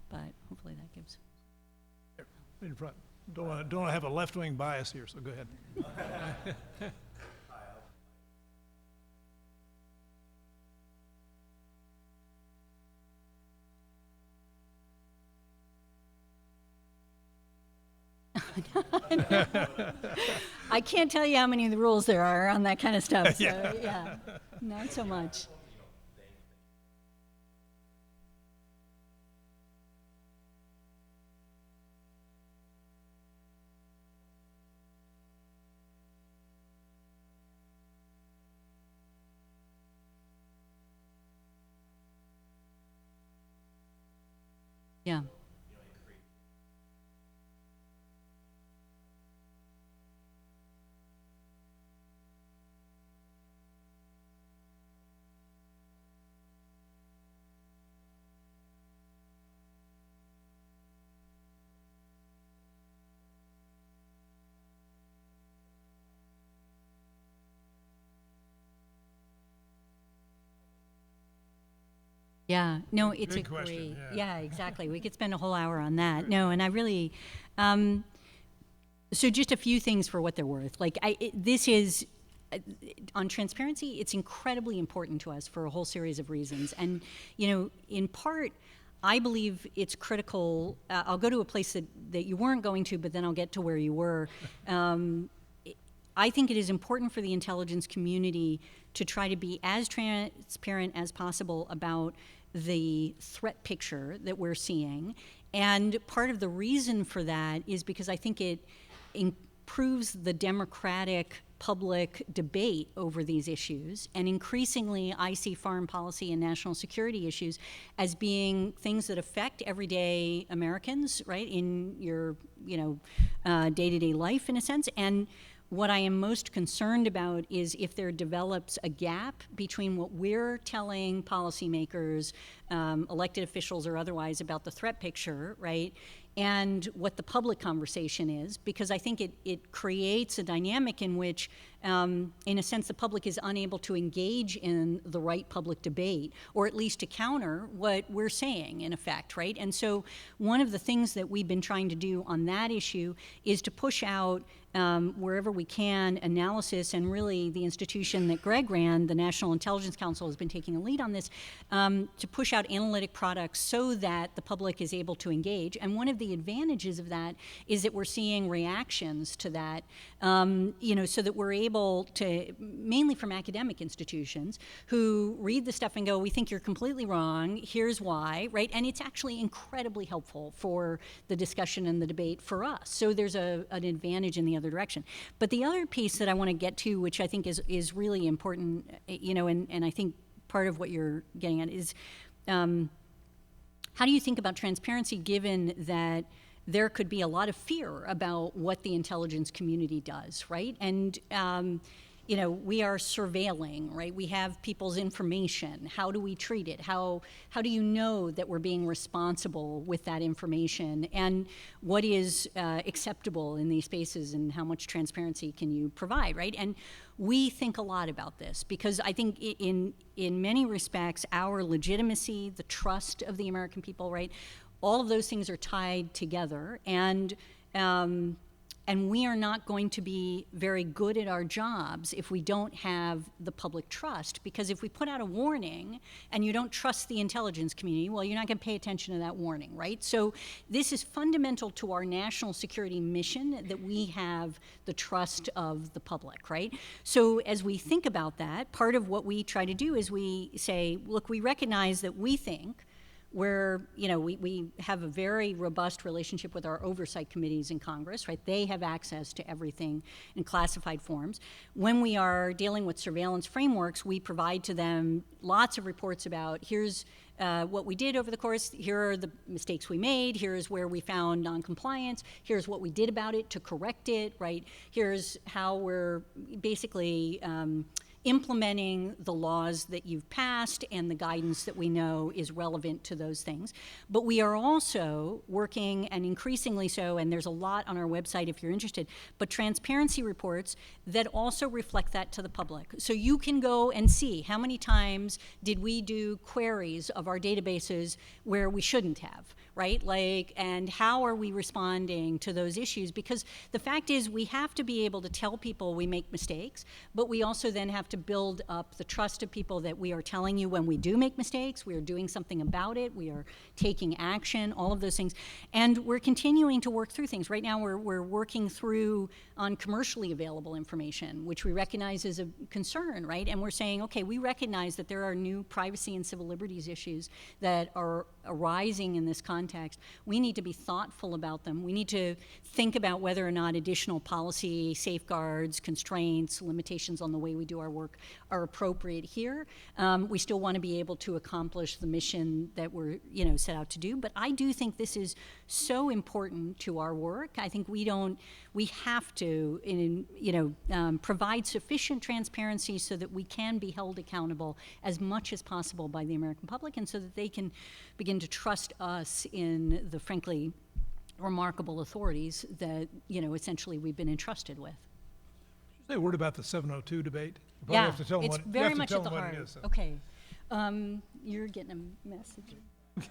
But hopefully that gives. In front. Don't want to have a left-wing bias here, so go ahead. I can't tell you how many of the rules there are on that kind of stuff, so yeah, not so much. Yeah. Yeah, no, it's Good a question, great, yeah. yeah, exactly. We could spend a whole hour on that. No, and I really, so just a few things for what they're worth. Like, this is, on transparency, it's incredibly important to us for a whole series of reasons. And, in part, I believe it's critical. I'll go to a place that you weren't going to, but then I'll get to where you were. I think it is important for the intelligence community to try to be as transparent as possible about the threat picture that we're seeing. And part of the reason for that is because I think it improves the democratic public debate over these issues. And increasingly, I see foreign policy and national security issues as being things that affect everyday Americans, right, in your, day-to-day life, in a sense. And what I am most concerned about is if there develops a gap between what we're telling policymakers, elected officials or otherwise, about the threat picture, right, and what the public conversation is, because I think it creates a dynamic in which, in a sense, the public is unable to engage in the right public debate, or at least to counter what we're saying, in effect, right? And so one of the things that we've been trying to do on that issue is to push out, wherever we can, analysis, and really the institution that Greg ran, the National Intelligence Council, has been taking a lead on this, to push out analytic products so that the public is able to engage. And one of the advantages of that is that we're seeing reactions to that, so that we're able to, mainly from academic institutions, who read the stuff and go, we think you're completely wrong, here's why, right? And it's actually incredibly helpful for the discussion and the debate for us. So there's an advantage in the other direction. But the other piece that I want to get to, which I think is really important, and I think part of what you're getting at is, how do you think about transparency given that there could be a lot of fear about what the intelligence community does, right? And we are surveilling, right? We have people's information. How do we treat it? How do you know that we're being responsible with that information? And what is acceptable in these spaces, and how much transparency can you provide, right? And we think a lot about this because I think in many respects, our legitimacy, the trust of the American people, right? All of those things are tied together, and we are not going to be very good at our jobs if we don't have the public trust, because if we put out a warning and you don't trust the intelligence community, well, you're not going to pay attention to that warning, right? So this is fundamental to our national security mission, that we have the trust of the public, right? So as we think about that, part of what we try to do is we say, look, we recognize that we think we have a very robust relationship with our oversight committees in Congress, right? They have access to everything in classified forms. When we are dealing with surveillance frameworks, we provide to them lots of reports about, here's what we did over the course, here are the mistakes we made, here's where we found noncompliance, here's what we did about it to correct it, right? Here's how we're basically implementing the laws that you've passed and the guidance that we know is relevant to those things. But we are also working, and increasingly so, and there's a lot on our website if you're interested, but transparency reports that also reflect that to the public. So you can go and see how many times did we do queries of our databases where we shouldn't have, right? And how are we responding to those issues? Because the fact is, we have to be able to tell people we make mistakes, but we also then have to build up the trust of people that we are telling you when we do make mistakes, we are doing something about it, we are taking action, all of those things. And we're continuing to work through things. Right now we're working through on commercially available information, which we recognize is a concern, right? And we're saying, okay, we recognize that there are new privacy and civil liberties issues that are arising in this context. We need to be thoughtful about them. We need to think about whether or not additional policy safeguards, constraints, limitations on the way we do our work are appropriate here. We still want to be able to accomplish the mission that we're set out to do, but I do think this is so important to our work. I think we have to provide sufficient transparency so that we can be held accountable as much as possible by the American public, and so that they can begin to trust us in the frankly remarkable authorities that essentially we've been entrusted with. Say a word about the 702 debate. You probably Yeah, have to tell them it's what, you very have to much tell at the them what heart. it is, so. Okay, you're getting a message.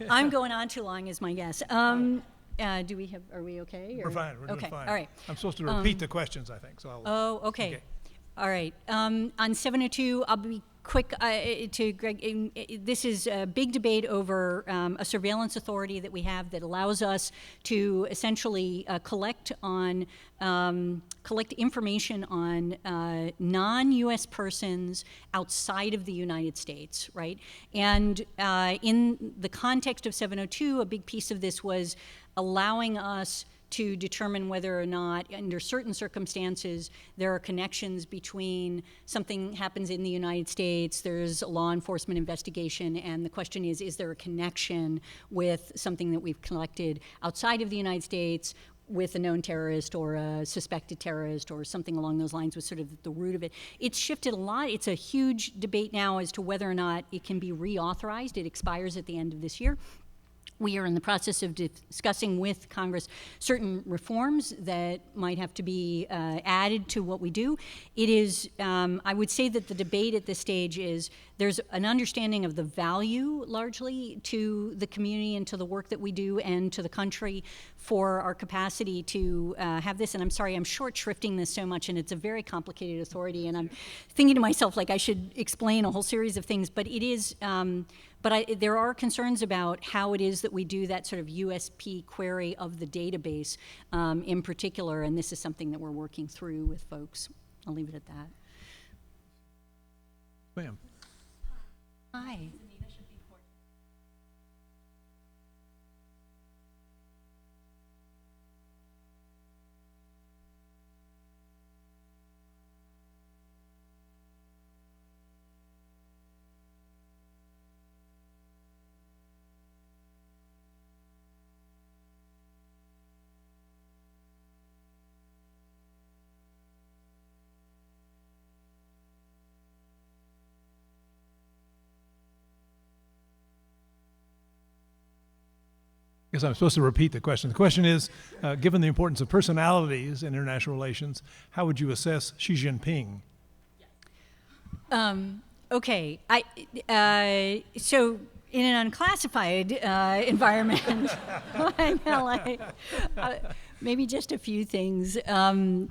I'm going on too long, is my guess. Are we okay? We're fine. We're doing okay. fine. All right. I'm supposed to repeat the questions, I think. So I'll. Oh, okay. All right. On 702, I'll be quick to Greg. This is a big debate over a surveillance authority that we have that allows us to essentially collect information on non-U.S. persons outside of the United States, right? And in the context of 702, a big piece of this was allowing us to determine whether or not, under certain circumstances, there are connections between something happens in the United States, there's a law enforcement investigation, and the question is there a connection with something that we've collected outside of the United States with a known terrorist or a suspected terrorist or something along those lines was sort of the root of it. It's shifted a lot. It's a huge debate now as to whether or not it can be reauthorized. It expires at the end of this year. We are in the process of discussing with Congress certain reforms that might have to be added to what we do. It is, I would say that the debate at this stage is there's an understanding of the value largely to the community and to the work that we do and to the country for our capacity to have this. And I'm sorry, I'm short shrifting this so much, and it's a very complicated authority, and I'm thinking to myself like I should explain a whole series of things, but it is, there are concerns about how it is that we do that sort of USP query of the database in particular, and this is something that we're working through with folks. I'll leave it at that. Ma'am. Hi. guess I'm supposed to repeat the question. The question is, given the importance of personalities in international relations, how would you assess Xi Jinping? Okay, so in an unclassified environment, maybe just a few things. None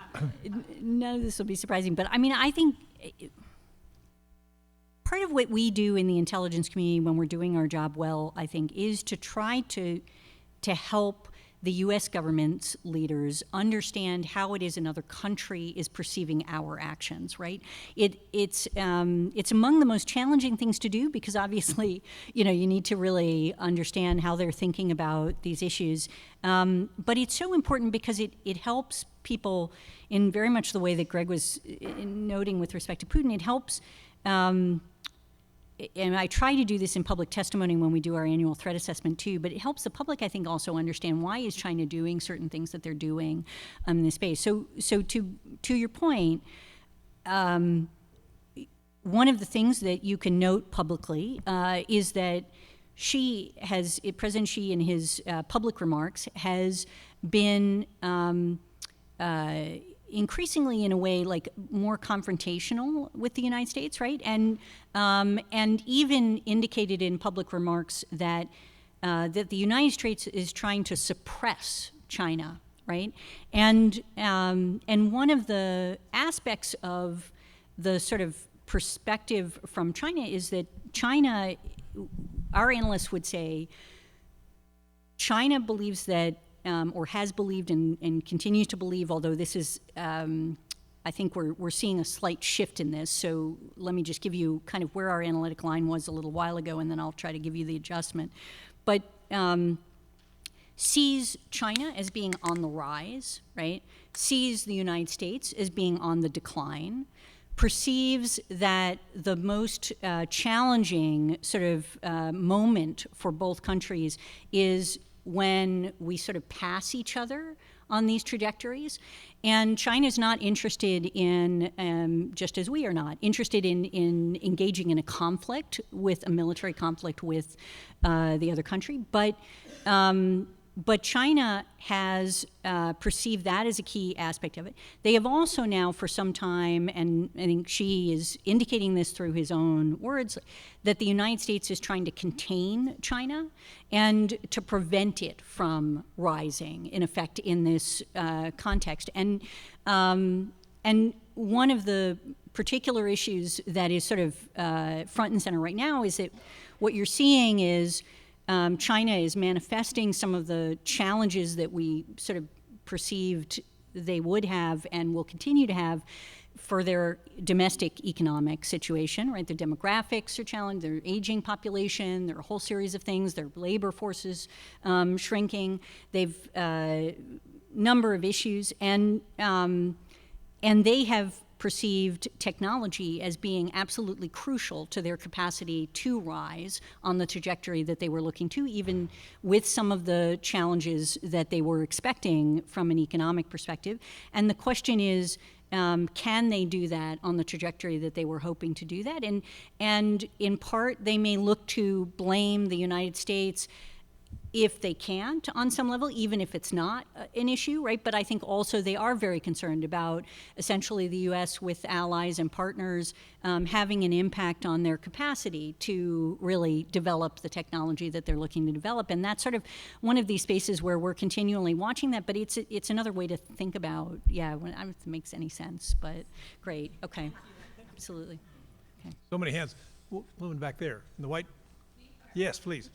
of this will be surprising, but I mean, I think part of what we do in the intelligence community when we're doing our job well, I think, is to try to help the U.S. government's leaders understand how it is another country is perceiving our actions, right? It's among the most challenging things to do because obviously, you need to really understand how they're thinking about these issues. But it's so important because it helps people in very much the way that Greg was noting with respect to Putin. It helps, and I try to do this in public testimony when we do our annual threat assessment too, but it helps the public, I think, also understand why is China doing certain things that they're doing in this space. So to your point, one of the things that you can note publicly is that President Xi in his public remarks has been increasingly in a way like more confrontational with the United States, right? And even indicated in public remarks that the United States is trying to suppress China, right? And one of the aspects of the sort of perspective from China is that China, our analysts would say, China believes that or has believed and continues to believe, although this is, I think we're seeing a slight shift in this. So let me just give you kind of where our analytic line was a little while ago, and then I'll try to give you the adjustment. But sees China as being on the rise, right? Sees the United States as being on the decline, perceives that the most challenging sort of moment for both countries is when we sort of pass each other on these trajectories. And China's not interested in, just as we are not, interested in engaging in a conflict, with a military conflict with the other country. But China has perceived that as a key aspect of it. They have also now for some time, and I think Xi is indicating this through his own words, that the United States is trying to contain China and to prevent it from rising, in effect, in this context. And one of the particular issues that is sort of front and center right now is that what you're seeing is China is manifesting some of the challenges that we sort of perceived they would have and will continue to have for their domestic economic situation, right? Their demographics are challenged, their aging population, there are a whole series of things, their labor forces shrinking, they've number of issues, and they have perceived technology as being absolutely crucial to their capacity to rise on the trajectory that they were looking to, even with some of the challenges that they were expecting from an economic perspective. And the question is, can they do that on the trajectory that they were hoping to do that? And in part, they may look to blame the United States if they can't, on some level, even if it's not an issue, right? But I think also they are very concerned about essentially the U.S. with allies and partners having an impact on their capacity to really develop the technology that they're looking to develop. And that's sort of one of these spaces where we're continually watching that, but it's another way to think about, I don't know if it makes any sense, but great, okay, absolutely. Okay. So many hands. Woman back there in the white. Yes, please.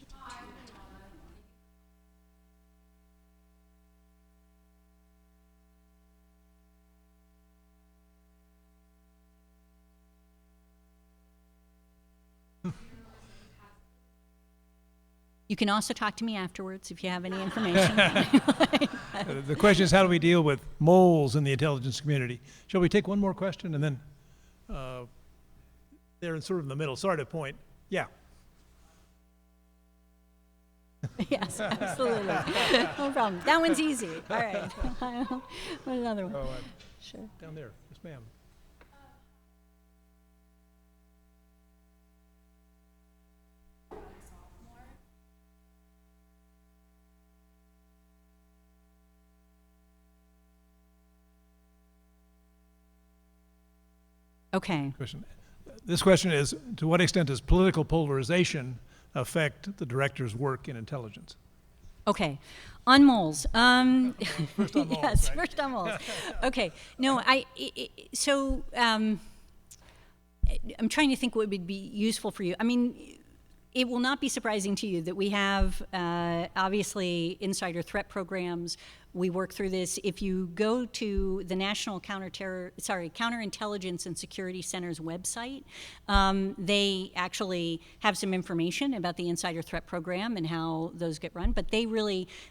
You can also talk to me afterwards if you have any information. The question is, how do we deal with moles in the intelligence community? Shall we take one more question and then they're sort of in the middle. Sorry to point. Yeah. Yes, absolutely. No problem. That one's easy. All right. What another one? Sure. Down there. Yes, ma'am. Okay. question. This question is, to what extent does political polarization affect the director's work in intelligence? Okay, on moles. First on moles, Yes, right? first on moles. Okay, no, I'm trying to think what would be useful for you. I mean, it will not be surprising to you that we have, obviously, insider threat programs. We work through this. If you go to the National Counterintelligence and Security Center's website, they actually have some information about the insider threat program and how those get run. But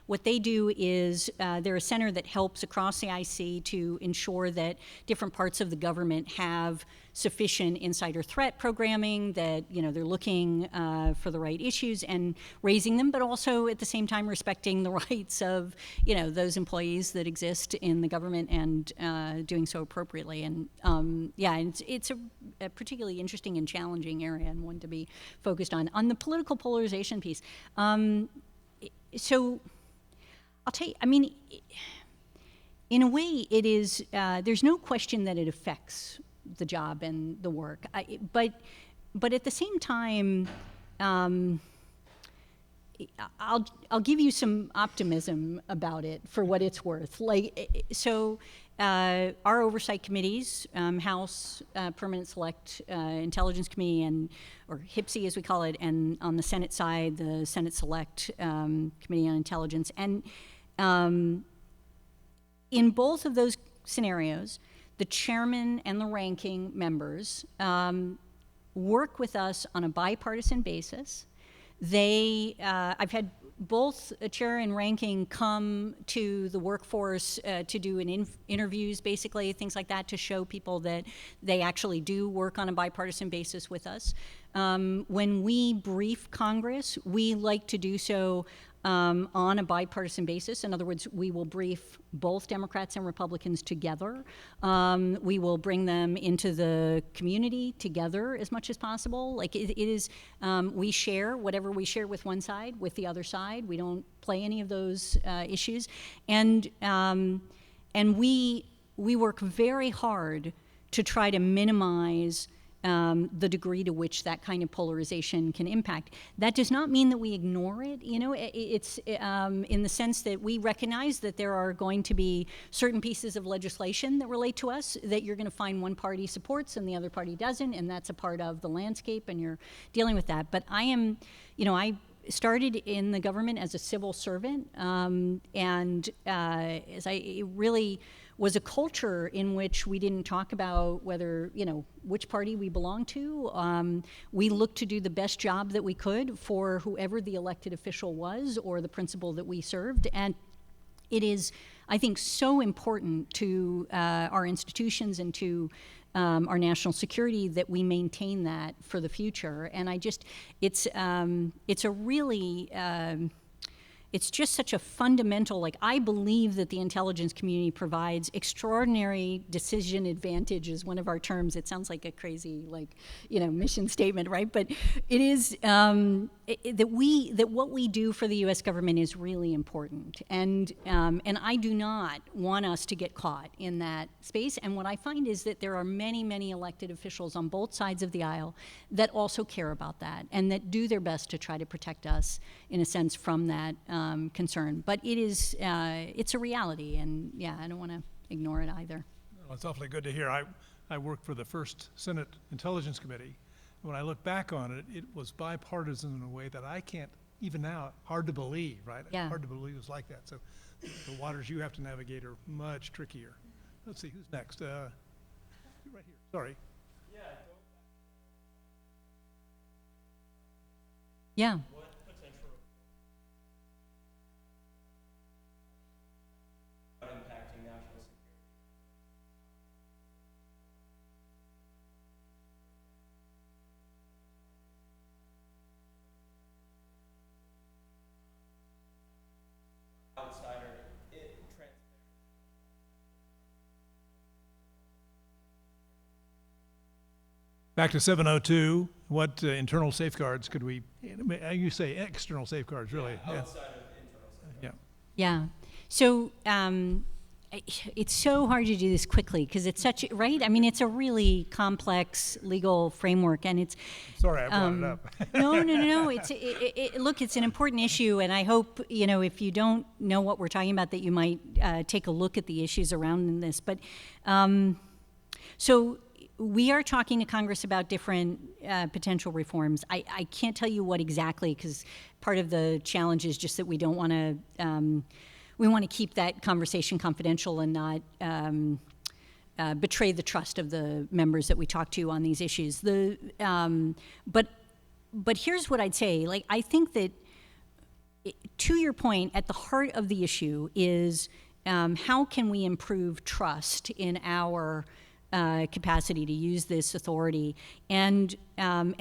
what they do is they're a center that helps across the IC to ensure that different parts of the government have sufficient insider threat programming, that they're looking for the right issues and raising them, but also at the same time respecting the rights of those employees that exist in the government and doing so appropriately. And it's a particularly interesting and challenging area and one to be focused on. On the political polarization piece, so I'll tell you, I mean, in a way, it is. There's no question that it affects the job and the work. But at the same time, I'll give you some optimism about it for what it's worth. Our oversight committees, House Permanent Select Intelligence Committee, or HPSI as we call it, and on the Senate side, the Senate Select Committee on Intelligence, and in both of those scenarios, the chairman and the ranking members work with us on a bipartisan basis. I've had both a chair and ranking come to the workforce to do interviews, basically, things like that, to show people that they actually do work on a bipartisan basis with us. When we brief Congress, we like to do so on a bipartisan basis. In other words, we will brief both Democrats and Republicans together. We will bring them into the community together as much as possible. Like it is, we share whatever we share with one side with the other side. We don't play any of those issues, and we work very hard to try to minimize the degree to which that kind of polarization can impact. That does not mean that we ignore it. It's in the sense that we recognize that there are going to be certain pieces of legislation that relate to us that you're going to find one party supports and the other party doesn't, and that's a part of the landscape, and you're dealing with that. But I started in the government as a civil servant, it really was a culture in which we didn't talk about which party we belonged to. We looked to do the best job that we could for whoever the elected official was or the principal that we served. And it is, I think, so important to our institutions and to our national security that we maintain that for the future. And it's a really, it's just such a fundamental, I believe that the intelligence community provides extraordinary decision advantage is one of our terms. It sounds like a crazy, mission statement, right? But it is, that what we do for the U.S. government is really important. And I do not want us to get caught in that space. And what I find is that there are many, many elected officials on both sides of the aisle that also care about that and that do their best to try to protect us, in a sense, from that concern. But it's a reality, and I don't want to ignore it either. Well, it's awfully good to hear. I worked for the first Senate Intelligence Committee. When I look back on it, it was bipartisan in a way that I can't, even now, hard to believe, right? Yeah. Hard to believe it was like that. So the waters you have to navigate are much trickier. Let's see, who's next? Right here, sorry. Yeah. Impacting national security. Outsider, transparent. Back to 702, what internal safeguards could we, you say external safeguards, really? Outside of internal security. Yeah. Yeah. So it's so hard to do this quickly because it's such, right? I mean, it's a really complex legal framework, and it's. Sorry, I brought it up. No. Look, it's an important issue, and I hope, if you don't know what we're talking about, that you might take a look at the issues around this. But so we are talking to Congress about different potential reforms. I can't tell you what exactly, because part of the challenge is just that we don't want to. We want to keep that conversation confidential and not betray the trust of the members that we talk to on these issues. But here's what I'd say. Like, I think that, to your point, at the heart of the issue is how can we improve trust in our capacity to use this authority, and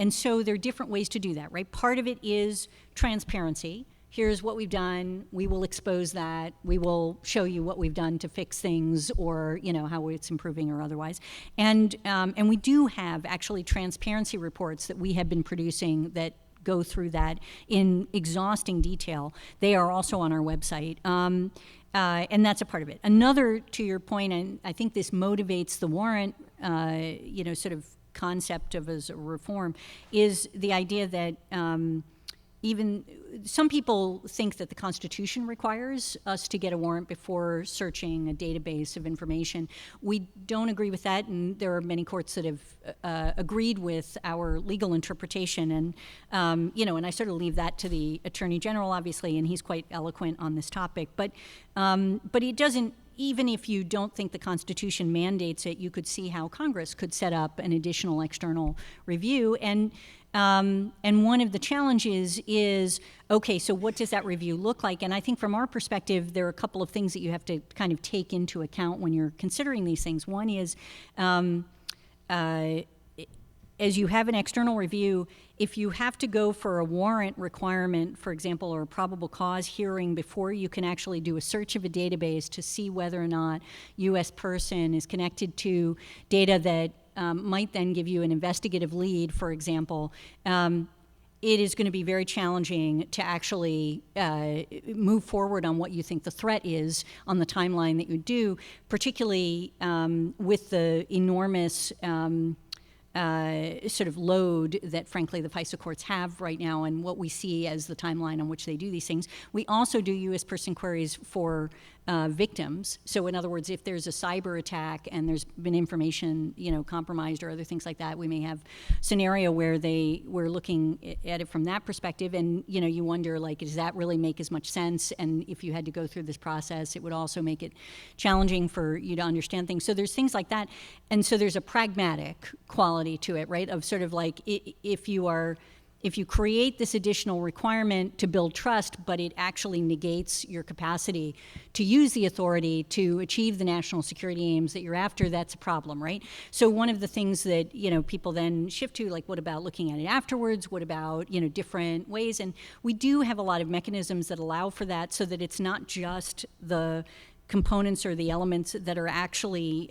so there are different ways to do that, right? Part of it is transparency. Here's what we've done. We will expose that. We will show you what we've done to fix things, or how it's improving or otherwise. And we do have actually transparency reports that we have been producing that go through that in exhausting detail. They are also on our website. And that's a part of it. Another, to your point, and I think this motivates the warrant, sort of concept of as a reform, is the idea that even some people think that the Constitution requires us to get a warrant before searching a database of information. We don't agree with that, and there are many courts that have agreed with our legal interpretation. And and I sort of leave that to the Attorney General, obviously, and he's quite eloquent on this topic. But it doesn't. Even if you don't think the Constitution mandates it, you could see how Congress could set up an additional external review. And one of the challenges is, okay, so what does that review look like? And I think from our perspective, there are a couple of things that you have to kind of take into account when you're considering these things. One is, as you have an external review, if you have to go for a warrant requirement, for example, or a probable cause hearing before you can actually do a search of a database to see whether or not U.S. person is connected to data that might then give you an investigative lead, for example, it is going to be very challenging to actually move forward on what you think the threat is on the timeline that you do, particularly with the enormous sort of load that, frankly, the FISA courts have right now and what we see as the timeline on which they do these things. We also do U.S. person queries for victims. So in other words, if there's a cyber attack and there's been information, compromised or other things like that, we may have a scenario where we're looking at it from that perspective, and you wonder, like, does that really make as much sense? And if you had to go through this process, it would also make it challenging for you to understand things. So there's things like that, and so there's a pragmatic quality to it, right? Of sort of like, if you create this additional requirement to build trust, but it actually negates your capacity to use the authority to achieve the national security aims that you're after, that's a problem, right? So one of the things that, people then shift to, like, what about looking at it afterwards? What about, different ways? And we do have a lot of mechanisms that allow for that, so that it's not just the components or the elements that are actually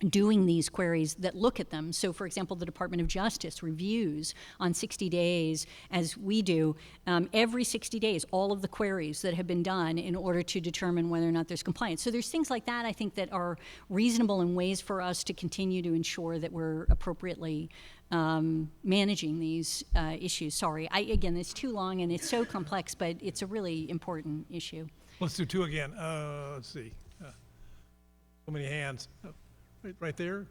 doing these queries that look at them. So, for example, the Department of Justice reviews on 60 days, as we do, every 60 days, all of the queries that have been done in order to determine whether or not there's compliance. So there's things like that, I think, that are reasonable and ways for us to continue to ensure that we're appropriately managing these issues. Sorry, again, it's too long and it's so complex, but it's a really important issue. Let's do two again. Let's see. So many hands. Right there?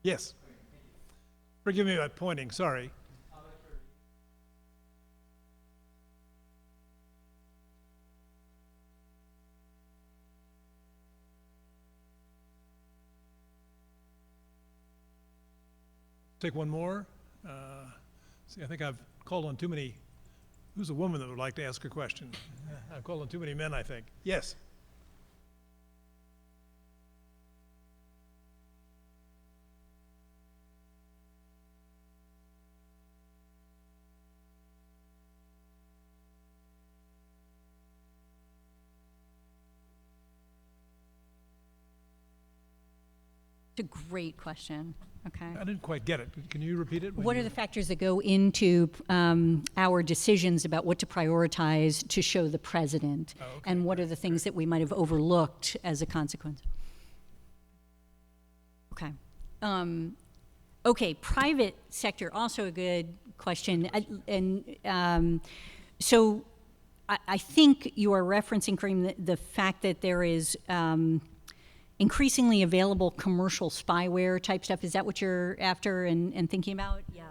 Yes. Forgive me about pointing, sorry. Take one more. See, I think I've called on too many. Who's a woman that would like to ask a question? I've called on too many men, I think. Yes. It's a great question. Okay. I didn't quite get it. Can you repeat it? What are the factors that go into our decisions about what to prioritize to show the president? Oh, okay. And what are the things that we might have overlooked as a consequence? Okay. Okay, private sector, also a good question. So I think you are referencing, Kareem, the fact that there is increasingly available commercial spyware type stuff. Is that what you're after and thinking about? Yeah.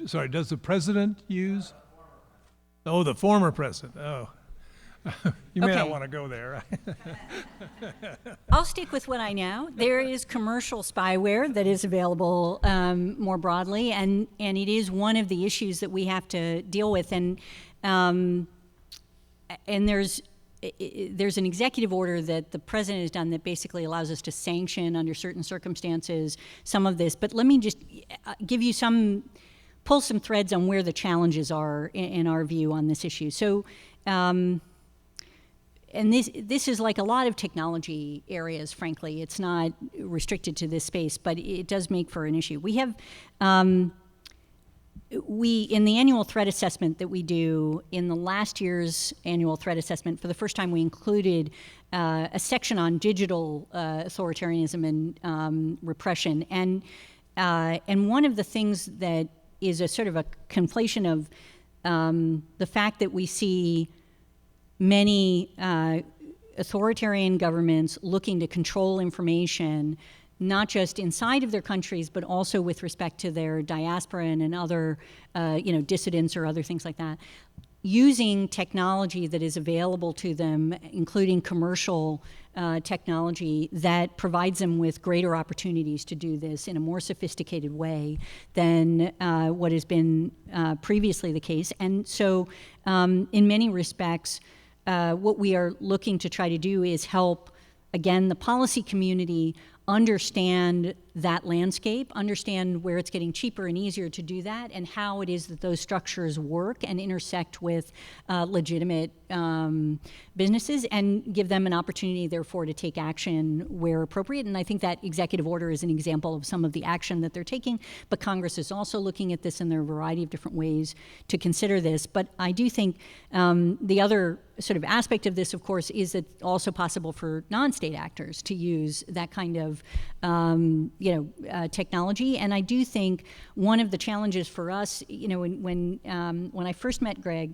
Sorry, does the president use? Oh, the former president. Oh. You may not Okay. want to go there. I'll stick with what I know. There is commercial spyware that is available more broadly, and it is one of the issues that we have to deal with. And there's an executive order that the president has done that basically allows us to sanction under certain circumstances some of this. But let me just give you pull some threads on where the challenges are in our view on this issue. So. And this is like a lot of technology areas, frankly. It's not restricted to this space, but it does make for an issue. We have, in the annual threat assessment that we do, in the last year's annual threat assessment, for the first time we included a section on digital authoritarianism and repression. And one of the things that is a sort of a conflation of the fact that we see many authoritarian governments looking to control information, not just inside of their countries, but also with respect to their diaspora and other, dissidents or other things like that, using technology that is available to them, including commercial technology that provides them with greater opportunities to do this in a more sophisticated way than what has been previously the case. And so, in many respects, what we are looking to try to do is help, again, the policy community understand that landscape, understand where it's getting cheaper and easier to do that, and how it is that those structures work and intersect with legitimate businesses, and give them an opportunity, therefore, to take action where appropriate. And I think that executive order is an example of some of the action that they're taking, but Congress is also looking at this, and there are a variety of different ways to consider this. But I do think the other sort of aspect of this, of course, is that also possible for non-state actors to use that kind of technology. And I do think one of the challenges for us, when I first met Greg,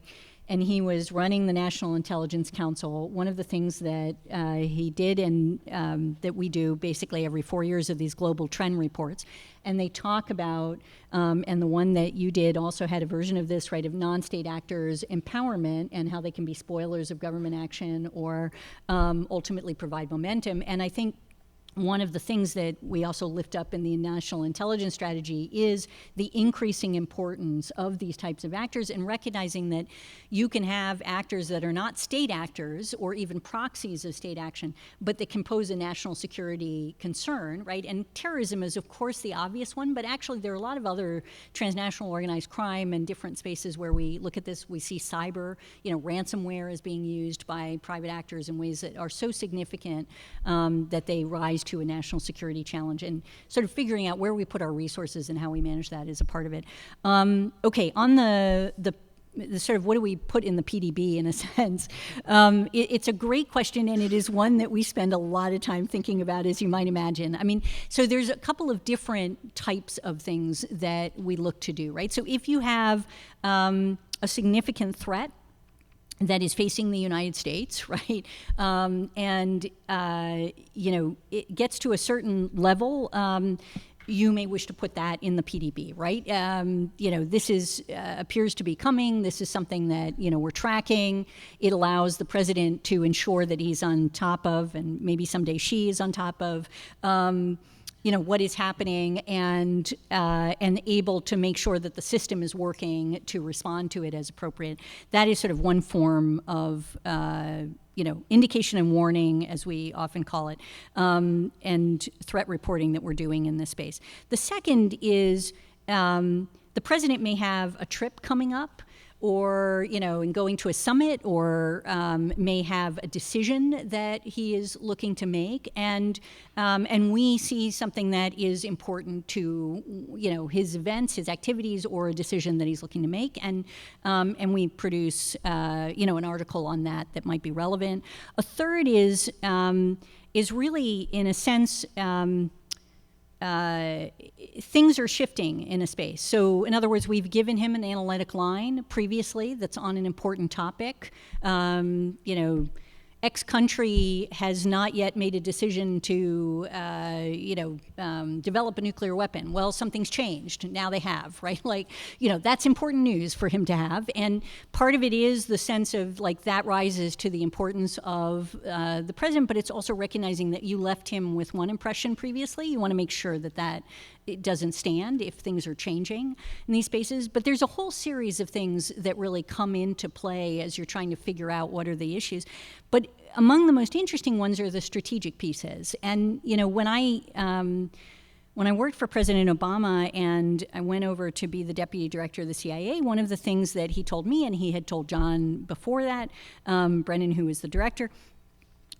and he was running the National Intelligence Council, one of the things that he did, and that we do basically every 4 years, of these global trend reports. And they talk about, and the one that you did also had a version of this, right, of non-state actors' empowerment and how they can be spoilers of government action or ultimately provide momentum. And I think one of the things that we also lift up in the national intelligence strategy is the increasing importance of these types of actors, and recognizing that you can have actors that are not state actors or even proxies of state action, but that can pose a national security concern, right? And terrorism is, of course, the obvious one, but actually there are a lot of other transnational organized crime and different spaces where we look at this. We see cyber, ransomware is being used by private actors in ways that are so significant that they rise to a national security challenge, and sort of figuring out where we put our resources and how we manage that is a part of it. Okay, on the sort of what do we put in the PDB in a sense, it's a great question, and it is one that we spend a lot of time thinking about, as you might imagine. I mean, so there's a couple of different types of things that we look to do, right? So if you have a significant threat that is facing the United States, right? It gets to a certain level, you may wish to put that in the PDB, right? This appears to be coming. This is something that, we're tracking. It allows the president to ensure that he's on top of, and maybe someday she is on top of, what is happening, and able to make sure that the system is working to respond to it as appropriate. That is sort of one form of, indication and warning, as we often call it, and threat reporting that we're doing in this space. The second is the president may have a trip coming up, or, in going to a summit, or may have a decision that he is looking to make, and we see something that is important to, his events, his activities, or a decision that he's looking to make, and we produce, an article on that might be relevant. A third is really, in a sense, things are shifting in a space. So in other words, we've given him an analytic line previously that's on an important topic. X country has not yet made a decision to, develop a nuclear weapon. Well, something's changed. Now they have, right? That's important news for him to have. And part of it is the sense of, that rises to the importance of the president, but it's also recognizing that you left him with one impression previously. You want to make sure that it doesn't stand if things are changing in these spaces. But there's a whole series of things that really come into play as you're trying to figure out what are the issues. But among the most interesting ones are the strategic pieces. And when I worked for President Obama and I went over to be the deputy director of the CIA, one of the things that he told me, and he had told John before that, Brennan, who was the director,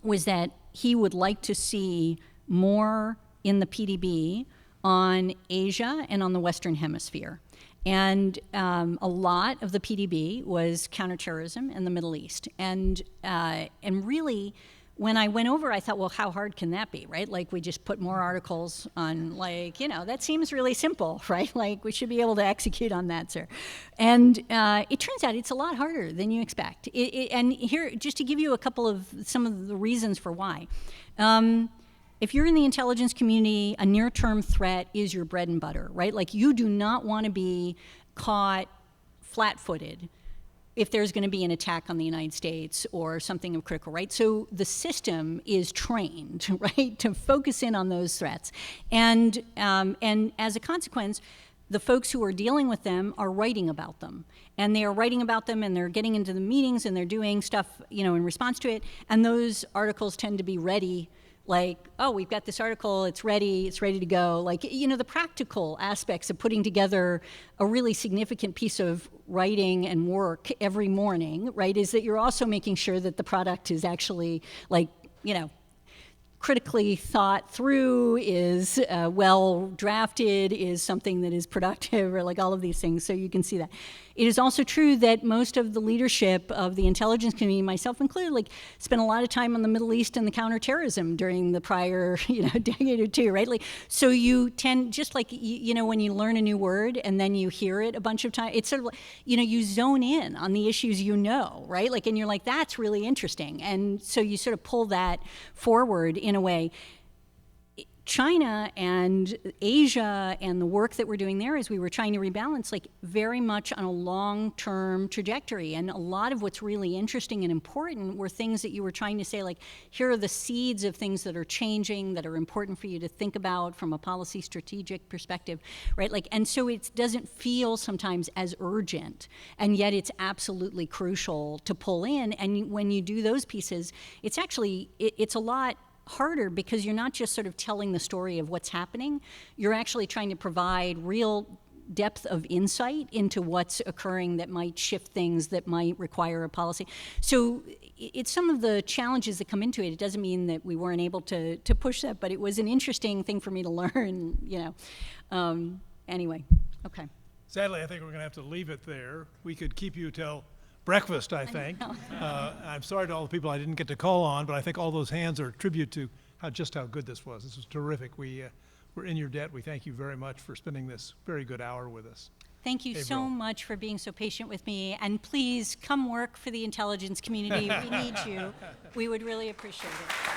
was that he would like to see more in the PDB on Asia and on the Western Hemisphere. And a lot of the PDB was counterterrorism in the Middle East. And really, when I went over, I thought, well, how hard can that be, right? We just put more articles on, that seems really simple, right? We should be able to execute on that, sir. And it turns out it's a lot harder than you expect. And here, just to give you some of the reasons for why. If you're in the intelligence community, a near-term threat is your bread and butter, right? You do not want to be caught flat-footed if there's going to be an attack on the United States or something of critical, right? So the system is trained, right, to focus in on those threats. And as a consequence, the folks who are dealing with them are writing about them. And they are writing about them, and they're getting into the meetings, and they're doing stuff, in response to it. And those articles tend to be ready, oh, we've got this article, it's ready to go. The practical aspects of putting together a really significant piece of writing and work every morning, right, is that you're also making sure that the product is actually, critically thought through, is well drafted, is something that is productive, or all of these things, so you can see that. It is also true that most of the leadership of the intelligence community, myself included, spent a lot of time on the Middle East and the counterterrorism during the prior, decade or two, right? So you tend, just when you learn a new word and then you hear it a bunch of times, it's sort of you zone in on the issues right? And you're that's really interesting. And so you sort of pull that forward in a way. China and Asia and the work that we're doing there as we were trying to rebalance, very much on a long-term trajectory. And a lot of what's really interesting and important were things that you were trying to say, here are the seeds of things that are changing, that are important for you to think about from a policy strategic perspective, right? And so it doesn't feel sometimes as urgent, and yet it's absolutely crucial to pull in. And when you do those pieces, it's actually, it's a lot harder, because you're not just sort of telling the story of what's happening, you're actually trying to provide real depth of insight into what's occurring that might shift things, that might require a policy. So it's some of the challenges that come into it. It doesn't mean that we weren't able to push that, but it was an interesting thing for me to learn, Anyway, okay. Sadly, I think we're going to have to leave it there. We could keep you till breakfast, I think. I'm sorry to all the people I didn't get to call on, but I think all those hands are a tribute to just how good this was. This was terrific. We're in your debt. We thank you very much for spending this very good hour with us. Thank you so much for being so patient with me. And please come work for the intelligence community. We need you. We would really appreciate it.